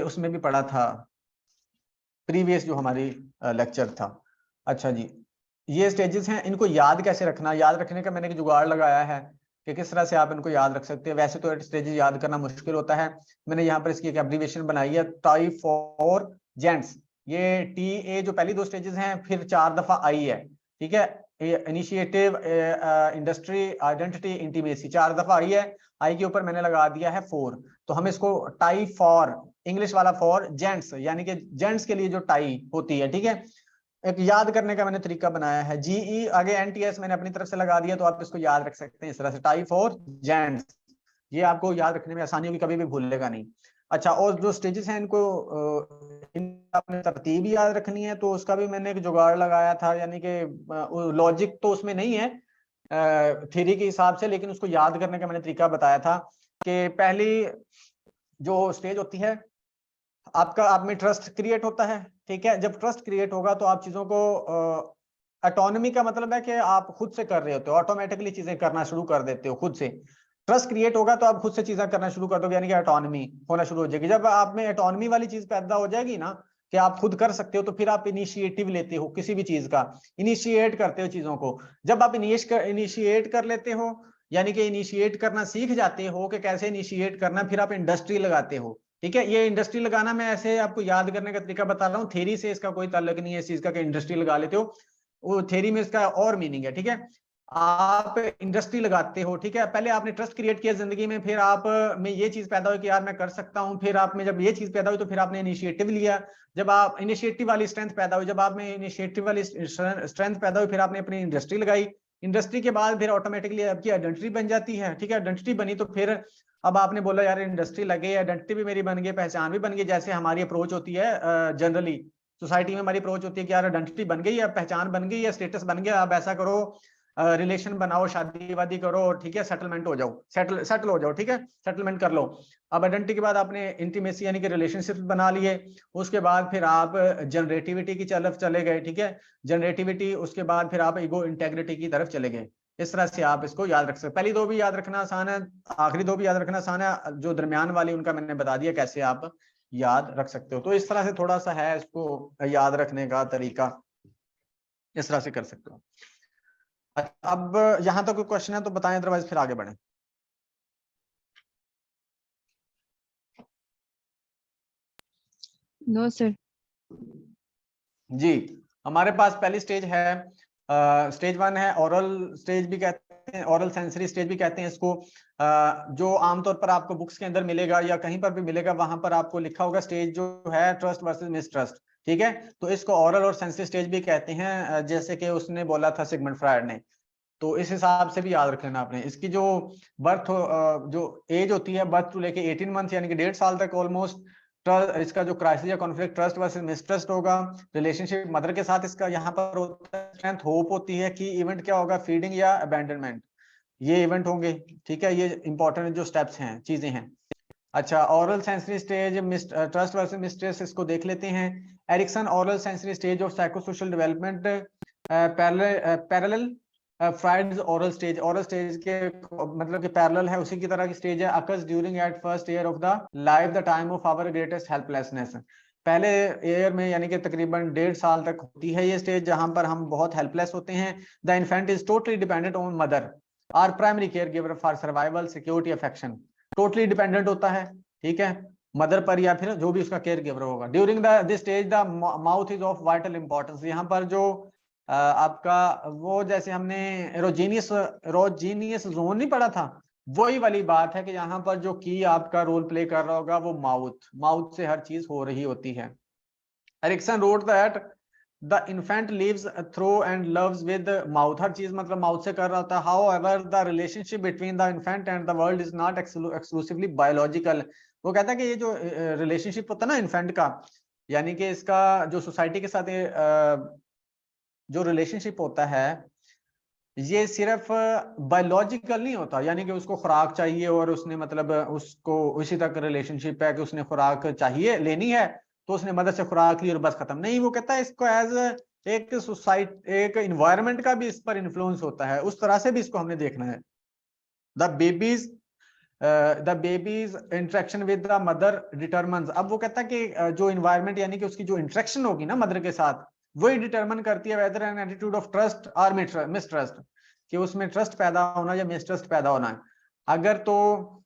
उसमें भी पढ़ा था प्रीवियस जो हमारी लेक्चर था। अच्छा जी, ये स्टेजेस हैं, इनको याद कैसे रखना, याद रखने का मैंने एक जुगाड़ लगाया है कि किस तरह से आप इनको याद रख सकते हैं। वैसे तो स्टेजेस याद करना मुश्किल होता है, मैंने यहाँ पर इसकी एक एब्रीविएशन बनाई है, टाई फॉर जेंट्स। ये TA जो पहली 2 स्टेजेस हैं, फिर 4 दफा आई है। ठीक है, इनिशिएटिव, इंडस्ट्री, आइडेंटिटी, इंटीमेसी 4 दफा आई है। आई के ऊपर मैंने लगा दिया है 4, तो हम इसको टाई फॉर, इंग्लिश वाला फॉर जेंट्स, यानी कि जेंट्स के लिए जो टाई होती है, ठीक है, एक याद करने का मैंने तरीका बनाया है, GE आगे NTS मैंने अपनी तरफ से लगा दिया, तो आप इसको याद रख सकते हैं इस तरह से, टाई फॉर जेंट्स, ये आपको याद रखने में आसानी होगी, कभी भी भूलेगा नहीं। अच्छा, और जो स्टेजेस हैं इनको आपने तरतीब याद रखनी है, तो उसका भी मैंने एक जुगाड़ लगाया था, यानी कि लॉजिक तो उसमें नहीं है थ्योरी के हिसाब से, लेकिन उसको याद करने का मैंने तरीका बताया था कि पहली जो स्टेज होती है आपका, आप में ट्रस्ट क्रिएट होता है, ठीक है। जब ट्रस्ट क्रिएट होगा तो आप चीजों को ऑटोनॉमी का मतलब है कि आप खुद से कर रहे होते हो, ऑटोमेटिकली चीजें करना शुरू कर देते हो खुद से। ट्रस्ट क्रिएट होगा तो आप खुद से चीजें करना शुरू कर दोगे, यानी कि ऑटोनॉमी होना शुरू हो जाएगी। जब आप में ऑटोनॉमी वाली चीज पैदा हो जाएगी ना कि आप खुद कर सकते हो, तो फिर आप इनिशिएटिव लेते हो किसी भी चीज का, इनिशिएट करते हो चीजों को। जब आप इनिशिएट कर लेते हो, यानी कि इनिशिएट करना सीख जाते हो कि कैसे इनिशिएट करना, फिर आप इंडस्ट्री लगाते हो, ठीक है। ये इंडस्ट्री लगाना मैं ऐसे आपको याद करने का तरीका बता रहा हूँ, थ्योरी से इसका कोई ताल्लुक नहीं है इस चीज का कि इंडस्ट्री लगा लेते हो, वो थ्योरी में इसका और मीनिंग है, ठीक है। आप इंडस्ट्री लगाते हो, ठीक है। पहले आपने ट्रस्ट क्रिएट किया जिंदगी में, फिर आप में ये चीज पैदा हुई कि यार मैं कर सकता हूँ, फिर आप में जब ये चीज पैदा हुई तो फिर आपने इनिशिएटिव लिया, जब आप इनिशिएटिव वाली स्ट्रेंथ पैदा हुई, जब आप में इनिशिएटिव वाली स्ट्रेंथ पैदा हुई, फिर आपने अपनी इंडस्ट्री लगाई। इंडस्ट्री के बाद फिर ऑटोमेटिकली आपकी आइडेंटिटी बन जाती है, ठीक है। आइडेंटिटी बनी तो फिर अब आपने बोला यार इंडस्ट्री लगे, आइडेंटिटी भी मेरी बन गई, पहचान भी बन गई। जैसे हमारी अप्रोच होती है जनरली सोसाइटी में, हमारी अप्रोच होती है कि यार आइडेंटिटी बन गई है, पहचान बन गई है, स्टेटस बन गया, अब ऐसा करो रिलेशन बनाओ, शादी वादी करो, ठीक है, सेटलमेंट हो जाओ, सेटल हो जाओ, ठीक है, सेटलमेंट कर लो। अब आइडेंटिटी के बाद आपने इंटीमेसी यानी कि रिलेशनशिप बना लिए, उसके बाद फिर आप जनरेटिविटी की तरफ चले गए, ठीक है, जनरेटिविटी, उसके बाद फिर आप ईगो इंटेग्रिटी की तरफ चले गए। इस तरह से आप इसको याद रख सकते। पहली दो भी याद रखना आसान है, आखिरी दो भी याद रखना आसान है, जो दरमियान वाली उनका मैंने बता दिया कैसे आप याद रख सकते हो। तो इस तरह से थोड़ा सा है इसको याद रखने का तरीका, इस तरह से कर सकते हो। अब यहां तक कोई क्वेश्चन है तो बताएं, अदरवाइज फिर आगे बढ़े। No sir. जी, हमारे पास पहली स्टेज है, स्टेज 1 है, ओरल स्टेज भी कहते हैं, ओरल सेंसरी स्टेज भी कहते हैं इसको। जो आमतौर पर आपको बुक्स के अंदर मिलेगा या कहीं पर भी मिलेगा, वहां पर आपको लिखा होगा स्टेज जो है ट्रस्ट वर्सेस मिसट्रस्ट, ठीक है। तो इसको ओरल और सेंसरी स्टेज भी कहते हैं, जैसे कि उसने बोला था सिगमंड फ्रायड ने। तो इस हिसाब से भी याद रख लेना आपने। इसकी जो बर्थ जो एज होती है, बर्थ टू लेके 18 मंथ यानी कि 1.5 साल तक ऑलमोस्ट, इसका जो क्राइसिस या कॉन्फ्लिक्ट ट्रस्ट वर्सेस मिसट्रस्ट होगा। रिलेशनशिप मदर के साथ इसका यहाँ पर होता है, स्ट्रेंथ होप होती है कि इवेंट क्या होगा, फीडिंग या अबैंडनमेंट, ये इवेंट होंगे, ठीक है। ये इंपॉर्टेंट जो स्टेप्स हैं, चीजें हैं। अच्छा, oral sensory stage, trust versus mistrust, इसको देख लेते हैं। Erikson oral sensory stage of psychosocial development parallel Freud's oral stage, oral stage के मतलब कि पैरेलल है, उसी की तरह की स्टेज है। Occurs during at first year of the life, the time of our greatest helplessness, पहले ईयर में यानी कि तकरीबन 1.5 साल तक होती है ये स्टेज, जहां पर हम बहुत हेल्पलेस होते हैं। The infant is totally dependent on mother or primary care giver for survival, security, affection, totally dependent होता है, ठीक है, मदर पर या फिर जो भी उसका केयर गिवर होगा। During this stage the mouth is of vital importance, यहाँ पर जो आपका वो जैसे हमने एरोजीनियस जोन नहीं पढ़ा था, वही वाली बात है कि यहाँ पर जो की आपका रोल प्ले कर रहा होगा वो माउथ से हर चीज हो रही होती है। Erikson wrote that the infant lives through and loves with mouth, हर चीज मतलब माउथ से कर रहा होता है। However the relationship between the infant and the world is not exclusively biological, वो कहता है कि ये जो रिलेशनशिप होता है ना इन्फेंट का, यानी कि इसका जो सोसाइटी के साथ जो रिलेशनशिप होता है, ये सिर्फ बायोलॉजिकल नहीं होता, यानी कि उसको खुराक चाहिए और उसने मतलब उसको उसी तक रिलेशनशिप है कि उसने खुराक चाहिए लेनी है तो उसने मदद से खुराक ली और बस खत्म नहीं। वो कहता है इसको एज एक सोसाइटी, एक इन्वायरमेंट का भी इस पर इन्फ्लुएंस होता है, उस तरह से भी इसको हमने देखना है। The babies interaction with the mother determines, अब वो कहता है कि जो इन्वायरमेंट यानी कि उसकी जो इंटरेक्शन होगी ना मदर के साथ, वही डिटरमिन करती है whether an attitude of trust और मिसट्रस्ट, कि उसमें ट्रस्ट पैदा होना या मिसट्रस्ट पैदा होना है। अगर तो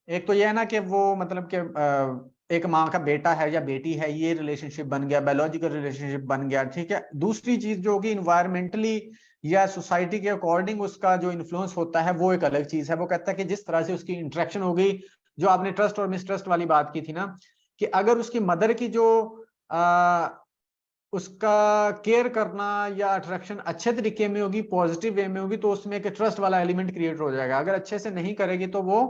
एक तो ये है ना कि वो मतलब कि एक माँ का बेटा है या बेटी है, ये रिलेशनशिप बन गया, बायोलॉजिकल रिलेशनशिप बन गया, ठीक है। दूसरी चीज जो होगी इन्वायरमेंटली या सोसाइटी के अकॉर्डिंग उसका जो इन्फ्लुएंस होता है वो एक अलग चीज है। वो कहता है कि जिस तरह से उसकी इंटरेक्शन होगी, जो आपने ट्रस्ट और मिसट्रस्ट वाली बात की थी ना, कि अगर उसकी मदर की जो उसका केयर करना या अट्रैक्शन अच्छे तरीके में होगी, पॉजिटिव वे में होगी, तो उसमें एक ट्रस्ट वाला एलिमेंट क्रिएट हो जाएगा। अगर अच्छे से नहीं करेगी तो वो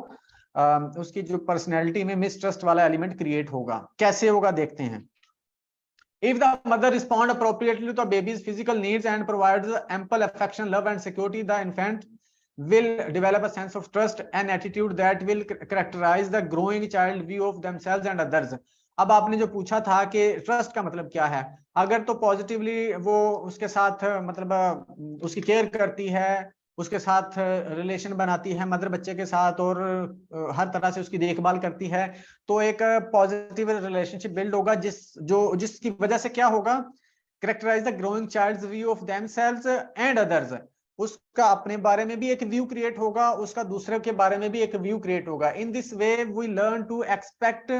उसकी जो पर्सनैलिटी में मिसट्रस्ट वाला एलिमेंट क्रिएट होगा। कैसे होगा देखते हैं। If the mother respond appropriately to the baby's physical needs and provides ample affection, love and security, the infant will develop a sense of trust and attitude that will characterize the growing child view of themselves and others. अब आपने जो पूछा था कि trust का मतलब क्या है, अगर तो पॉजिटिवली वो उसके साथ मतलब उसकी केयर करती है, उसके साथ रिलेशन बनाती है मदर बच्चे के साथ, और हर तरह से उसकी देखभाल करती है, तो एक पॉजिटिव रिलेशनशिप बिल्ड होगा जिसकी वजह से क्या होगा, characterize the growing child's view of themselves and others. उसका अपने बारे में भी एक व्यू क्रिएट होगा, उसका दूसरे के बारे में भी एक व्यू क्रिएट होगा। In this way we learn to expect,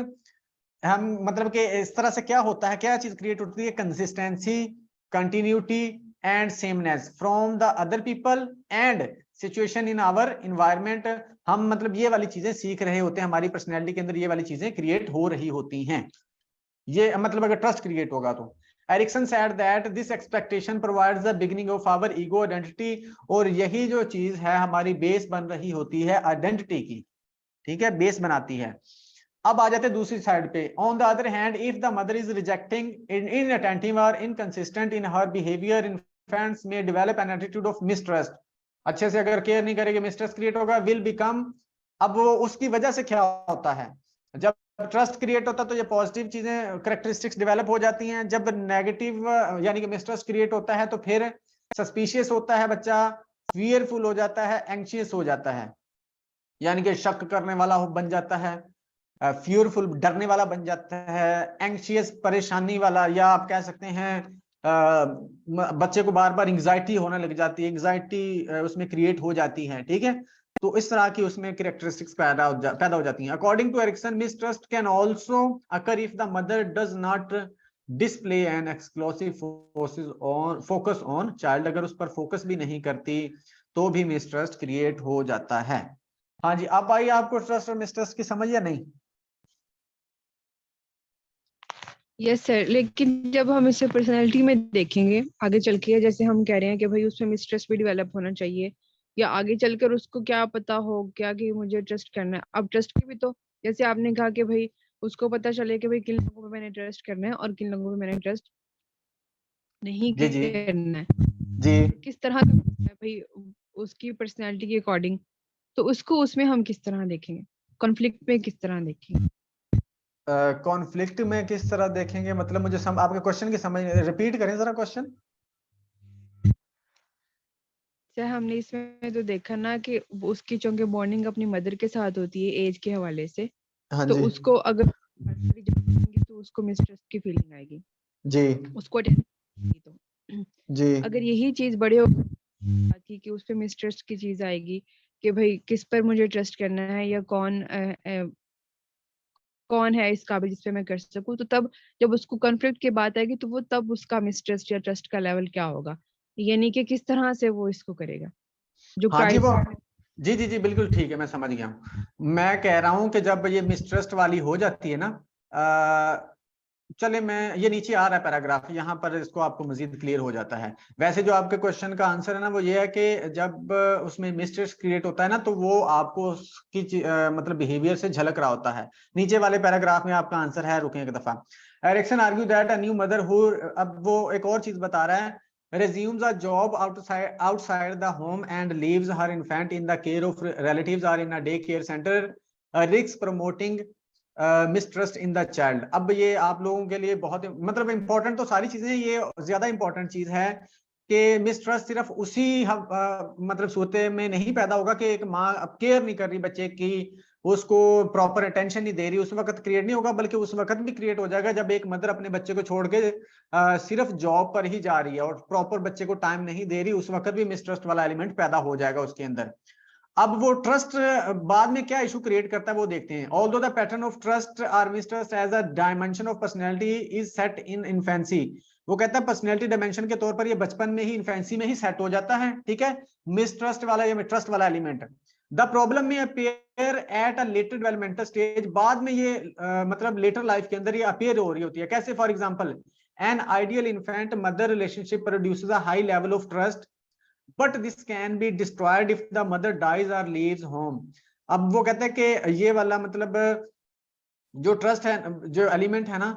हम मतलब कि इस तरह से क्या होता है, क्या चीज क्रिएट होती है, consistency, continuity and sameness from the other people and situation in our environment. हम मतलब ये वाली चीजें सीख रहे होते हैं, हमारी पर्सनैलिटी के अंदर ये वाली चीजें क्रिएट हो रही होती हैं। ये मतलब अगर ट्रस्ट क्रिएट होगा तो। Erikson said that this expectation provides the beginning of our ego identity, और यही जो चीज है हमारी बेस बन रही होती है आइडेंटिटी की, ठीक है, बेस बनाती है। अब आ जाते हैं दूसरी साइड पे। On the other hand, if the mother is rejecting, inattentive और इनकंसिस्टेंट इन हर बिहेवियर, इन्फेंट्स में develop an attitude of mistrust. अच्छे से अगर केयर नहीं करेगी, मिसट्रस्ट क्रिएट होगा, विल बिकम। अब वो उसकी वजह से क्या होता है, जब ट्रस्ट क्रिएट होता है तो ये पॉजिटिव चीजें कैरेक्टरिस्टिक्स डेवलप हो जाती हैं। जब नेगेटिव यानी कि मिसट्रस्ट क्रिएट होता है तो फिर सस्पिशियस होता है बच्चा, फियरफुल हो जाता है, एंग्शियस हो जाता है, यानी कि शक करने वाला बन जाता है, फियरफुल डरने वाला बन जाता है, एंग्शियस परेशानी वाला, या आप कह सकते हैं बच्चे को बार बार एंग्जाइटी होने लग जाती है, एंग्जाइटी उसमें क्रिएट हो जाती है, ठीक है। तो इस तरह की उसमें कैरेक्टरिस्टिक्स पैदा हो जाती हैं। According to Erikson, mistrust can also occur if the mother does not display an exclusive focus on child. अगर उस पर फोकस भी नहीं करती तो भी मिसट्रस्ट क्रिएट हो जाता है। हाँ जी, अब आइए, आपको ट्रस्ट और मिसट्रस्ट की समझ या नहीं? यस सर, लेकिन जब हम इसे पर्सनैलिटी में देखेंगे आगे चल के, जैसे हम कह रहे हैं कि भाई उसमें मिसट्रस्ट भी डेवलप होना चाहिए, या आगे चलकर उसको क्या पता हो क्या कि मुझे ट्रस्ट करना है। अब ट्रस्ट की भी तो जैसे आपने कहा कि भाई उसको पता चले कि भाई किन लोगों पे मैंने ट्रस्ट करना है और किन लोगों पे मैंने ट्रस्ट नहीं जी जी करना है, जी। किस तरह का है भाई उसकी पर्सनैलिटी के अकॉर्डिंग, तो उसको उसमें हम किस तरह देखेंगे, कॉन्फ्लिक्ट में किस तरह देखेंगे। कॉन्फ्लिक्ट में किस तरह देखेंगे मतलब मुझे आपके क्वेश्चन की समझ, रिपीट करें जरा क्वेश्चन। सर हमने इसमें तो देखा ना कि उसकी चूंकि बॉन्डिंग अपनी मदर के साथ होती है एज के हवाले से, हाँ तो जी उसको अगर तो उसको मिसट्रस्ट की फीलिंग आएगी जी उसको तो जी अगर यही चीज बड़े होगी कि उस पे मिसट्रस्ट की चीज आएगी कि भाई किस पर मुझे ट्रस्ट करना है, या कौन है इस काबिल जिस पे मैं कर सकूं, तो तब जब उसको कॉन्फ्लिक्ट की बात आएगी तो वो तब उसका मिसट्रस्ट या ट्रस्ट का लेवल क्या होगा, यानी कि किस तरह से वो इसको करेगा जो हाँ जी, वो क्राइसिस। जी जी जी बिल्कुल ठीक है, मैं समझ गया हूँ। मैं कह रहा हूँ कि जब ये मिसट्रस्ट वाली हो जाती है ना, चले मैं ये नीचे आ रहा है पैराग्राफ, यहाँ पर इसको आपको मजीद क्लियर हो जाता है। वैसे जो आपके क्वेश्चन का आंसर है ना वो ये है कि जब उसमें मिसट्रस्ट क्रिएट होता है ना तो वो आपको उसकी मतलब बिहेवियर से झलक रहा होता है। नीचे वाले पैराग्राफ में आपका आंसर है, रुकें एक दफा। Erikson argue that a new mother who, अब वो एक और चीज बता रहा है, resumes a job outside the home and leaves her infant in the care of relatives or in a daycare center, risks promoting mistrust in the child. अब ये आप लोगों के लिए बहुत मतलब इंपॉर्टेंट तो सारी चीजें, ये ज्यादा इंपॉर्टेंट चीज है कि मिसट्रस्ट सिर्फ उसी मतलब सूरत में नहीं पैदा होगा कि एक माँ अब केयर नहीं कर रही बच्चे की, उसको प्रॉपर अटेंशन नहीं दे रही, उस वक्त क्रिएट नहीं होगा, बल्कि उस वक्त भी क्रिएट हो जाएगा जब एक मदर अपने बच्चे को छोड़ के सिर्फ जॉब पर ही जा रही है और प्रॉपर बच्चे को टाइम नहीं दे रही, उस वक्त भी मिसट्रस्ट वाला एलिमेंट पैदा हो जाएगा उसके अंदर। अब वो ट्रस्ट बाद में क्या इशू क्रिएट करता है वो देखते हैं। Although the pattern of trust और mistrust as a dimension of personality is set in infancy, वो कहता है पर्सनैलिटी डायमेंशन के तौर पर ये बचपन में ही, इन्फेंसी में ही सेट हो जाता है, ठीक है, मिसट्रस्ट वाला या ट्रस्ट वाला element. The problem may appear at a later developmental stage, बाद में ये मतलब लेटर लाइफ के अंदर ये अपीयर हो रही होती है। कैसे? For example An ideal infant mother relationship produces a high level of trust, but this can be destroyed if the mother dies or leaves home. अब वो कहते हैं कि ये वाला मतलब जो ट्रस्ट है, जो एलिमेंट है ना,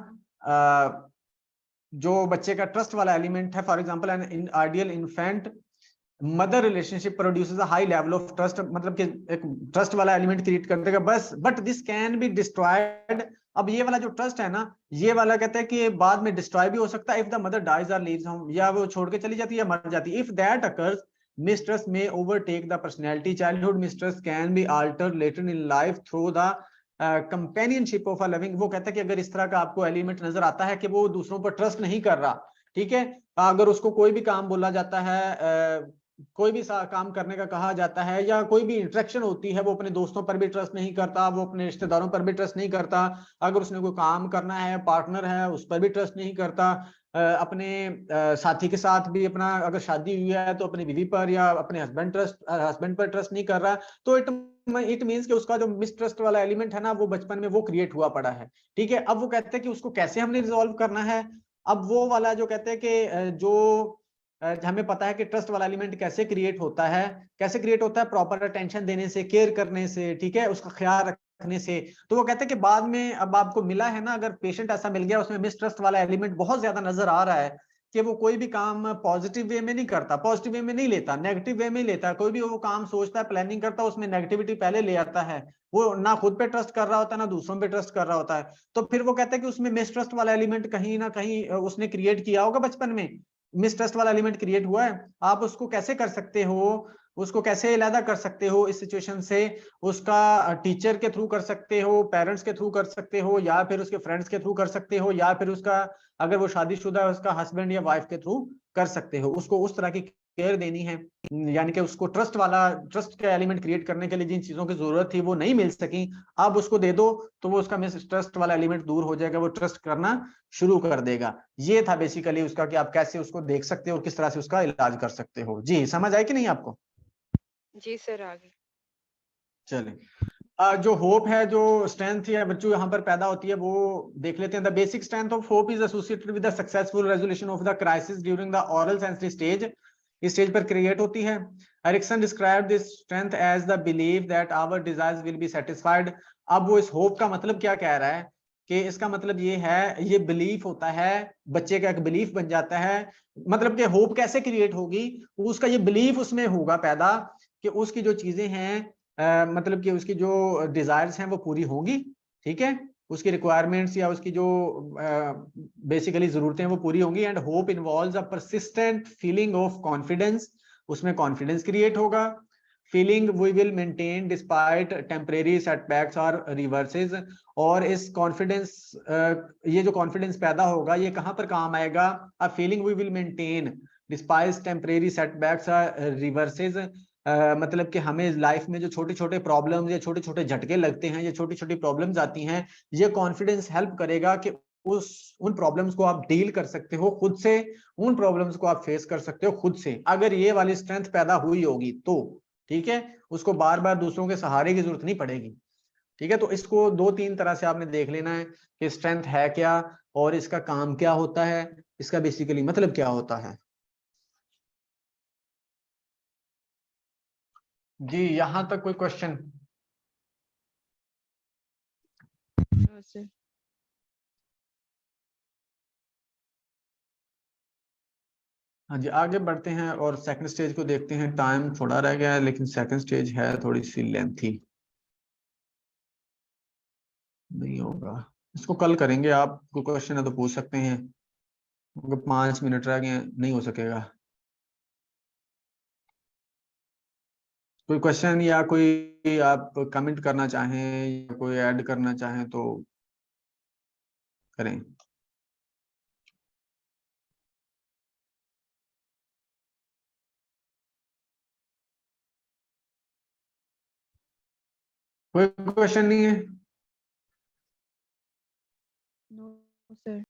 जो बच्चे का ट्रस्ट वाला एलिमेंट है, for example an ideal infant mother relationship produces a high level of trust, मतलब कि एक ट्रस्ट वाला एलिमेंट क्रिएट कर देगा बस, but this can be destroyed. अब ये वाला जो ट्रस्ट है ना, ये वाला कहते हैं कि बाद में डिस्ट्रॉय भी हो सकता है इफ द मदर डाइज और लीव्स होम, या वो छोड़ के चली जाती है या मर जाती है। If that occurs mistrust may overtake the personality, childhood mistrust can be alter later in life through the companionship of a loving. वो कहता है कि अगर इस तरह का आपको एलिमेंट नजर आता है कि वो दूसरों पर ट्रस्ट नहीं कर रहा, ठीक है, अगर उसको कोई भी काम बोला जाता है, कोई भी काम करने का कहा जाता है, या कोई भी इंटरेक्शन होती है, वो अपने दोस्तों पर भी ट्रस्ट नहीं करता, वो अपने रिश्तेदारों पर भी ट्रस्ट नहीं करता, अगर उसने कोई काम करना है, पार्टनर है, उस पर भी ट्रस्ट नहीं करता, अपने साथी के साथ भी, अपना अगर शादी हुई है तो अपनी बीवी पर या अपने हस्बैंड पर ट्रस्ट नहीं कर रहा, तो इट मीन्स कि उसका जो मिसट्रस्ट वाला एलिमेंट है ना, वो बचपन में वो क्रिएट हुआ पड़ा है। ठीक है, अब वो कहते हैं कि उसको कैसे हमने रिजॉल्व करना है। अब वो वाला जो कहते हैं कि जो हमें पता है कि ट्रस्ट वाला एलिमेंट कैसे क्रिएट होता है, कैसे क्रिएट होता है, प्रॉपर अटेंशन देने से, केयर करने से, ठीक है, उसका ख्याल रखने से। तो वो कहते हैं कि बाद में अब आपको मिला है ना, अगर पेशेंट ऐसा मिल गया उसमें मिसट्रस्ट वाला एलिमेंट बहुत ज्यादा नजर आ रहा है कि वो कोई भी काम पॉजिटिव वे में नहीं करता, पॉजिटिव वे में नहीं लेता, नेगेटिव वे में लेता है, कोई भी वो काम सोचता है, प्लानिंग करता है, उसमें नेगेटिविटी पहले ले आता है, वो ना खुद पे ट्रस्ट कर रहा होता है ना दूसरों पे ट्रस्ट कर रहा होता है, तो फिर वो कहते हैं कि उसमें मिसट्रस्ट वाला एलिमेंट कहीं ना कहीं उसने क्रिएट किया होगा बचपन में, मिसट्रस्ट वाला एलिमेंट क्रिएट हुआ है। आप उसको कैसे कर सकते हो, उसको कैसे अलग कर सकते हो इस सिचुएशन से, उसका टीचर के थ्रू कर सकते हो, पेरेंट्स के थ्रू कर सकते हो, या फिर उसके फ्रेंड्स के थ्रू कर सकते हो, या फिर उसका अगर वो शादीशुदा है उसका हस्बैंड या वाइफ के थ्रू कर सकते हो। उसको उस तरह की केयर देनी है, यानी कि उसको ट्रस्ट का एलिमेंट क्रिएट करने के लिए जिन चीजों की जरूरत थी वो नहीं मिल सकी, अब उसको दे दो तो वो उसका मिसट्रस्ट वाला एलिमेंट दूर हो जाएगा, वो ट्रस्ट करना शुरू कर देगा। ये था बेसिकली उसका कि आप कैसे उसको देख सकते हो और किस तरह से उसका इलाज कर सकते हो। जी समझ आए कि नहीं आपको? जी सर, आगे। चलिए, जो होप है, जो स्ट्रेंथ या वर्च्यू यहाँ पर पैदा होती है वो देख लेते हैं। The basic strength of hope is associated with the successful resolution of the crisis during the oral sensory stage. इस स्टेज पर क्रिएट होती है। Erikson describe this strength as the believe that our desires will be satisfied. अब वो इस hope का मतलब क्या कह रहा है कि इसका मतलब ये है, ये बिलीफ होता है, बच्चे का एक बिलीफ बन जाता है। मतलब कि होप कैसे क्रिएट होगी, उसका ये बिलीफ उसमें होगा पैदा कि उसकी जो चीजें हैं, मतलब कि उसकी जो डिजायर्स हैं वो पूरी होंगी, ठीक है, उसकी रिक्वायरमेंट्स या उसकी जो बेसिकली जरूरतें हैं वो पूरी होंगी। And hope involves a persistent feeling of confidence, उसमें कॉन्फिडेंस क्रिएट होगा। Feeling we will maintain despite temporary setbacks और रिवर्सेस। और इस कॉन्फिडेंस, ये जो कॉन्फिडेंस पैदा होगा ये कहाँ पर काम आएगा? A feeling we will maintain despite temporary setbacks और रिवर्सेस। मतलब कि हमें लाइफ में जो छोटे छोटे प्रॉब्लम्स या छोटे छोटे झटके लगते हैं या छोटी छोटी प्रॉब्लम्स आती हैं, ये कॉन्फिडेंस हेल्प करेगा कि उन प्रॉब्लम्स को आप डील कर सकते हो खुद से, उन प्रॉब्लम्स को आप फेस कर सकते हो खुद से। अगर ये वाली स्ट्रेंथ पैदा हुई होगी तो ठीक है, उसको बार बार दूसरों के सहारे की जरूरत नहीं पड़ेगी। ठीक है, तो इसको दो तीन तरह से आपने देख लेना है कि स्ट्रेंथ है क्या और इसका काम क्या होता है, इसका बेसिकली मतलब क्या होता है। जी यहां तक कोई क्वेश्चन? सर हाँ जी, आगे बढ़ते हैं और सेकंड स्टेज को देखते हैं। टाइम थोड़ा रह गया है लेकिन सेकंड स्टेज है थोड़ी सी लेंथी, नहीं होगा, इसको कल करेंगे। आप कोई क्वेश्चन है तो पूछ सकते हैं, क्योंकि 5 मिनट रह गए हैं, नहीं हो सकेगा। कोई क्वेश्चन या कोई आप कमेंट करना चाहें या कोई ऐड करना चाहें तो करें। कोई क्वेश्चन नहीं है? No sir.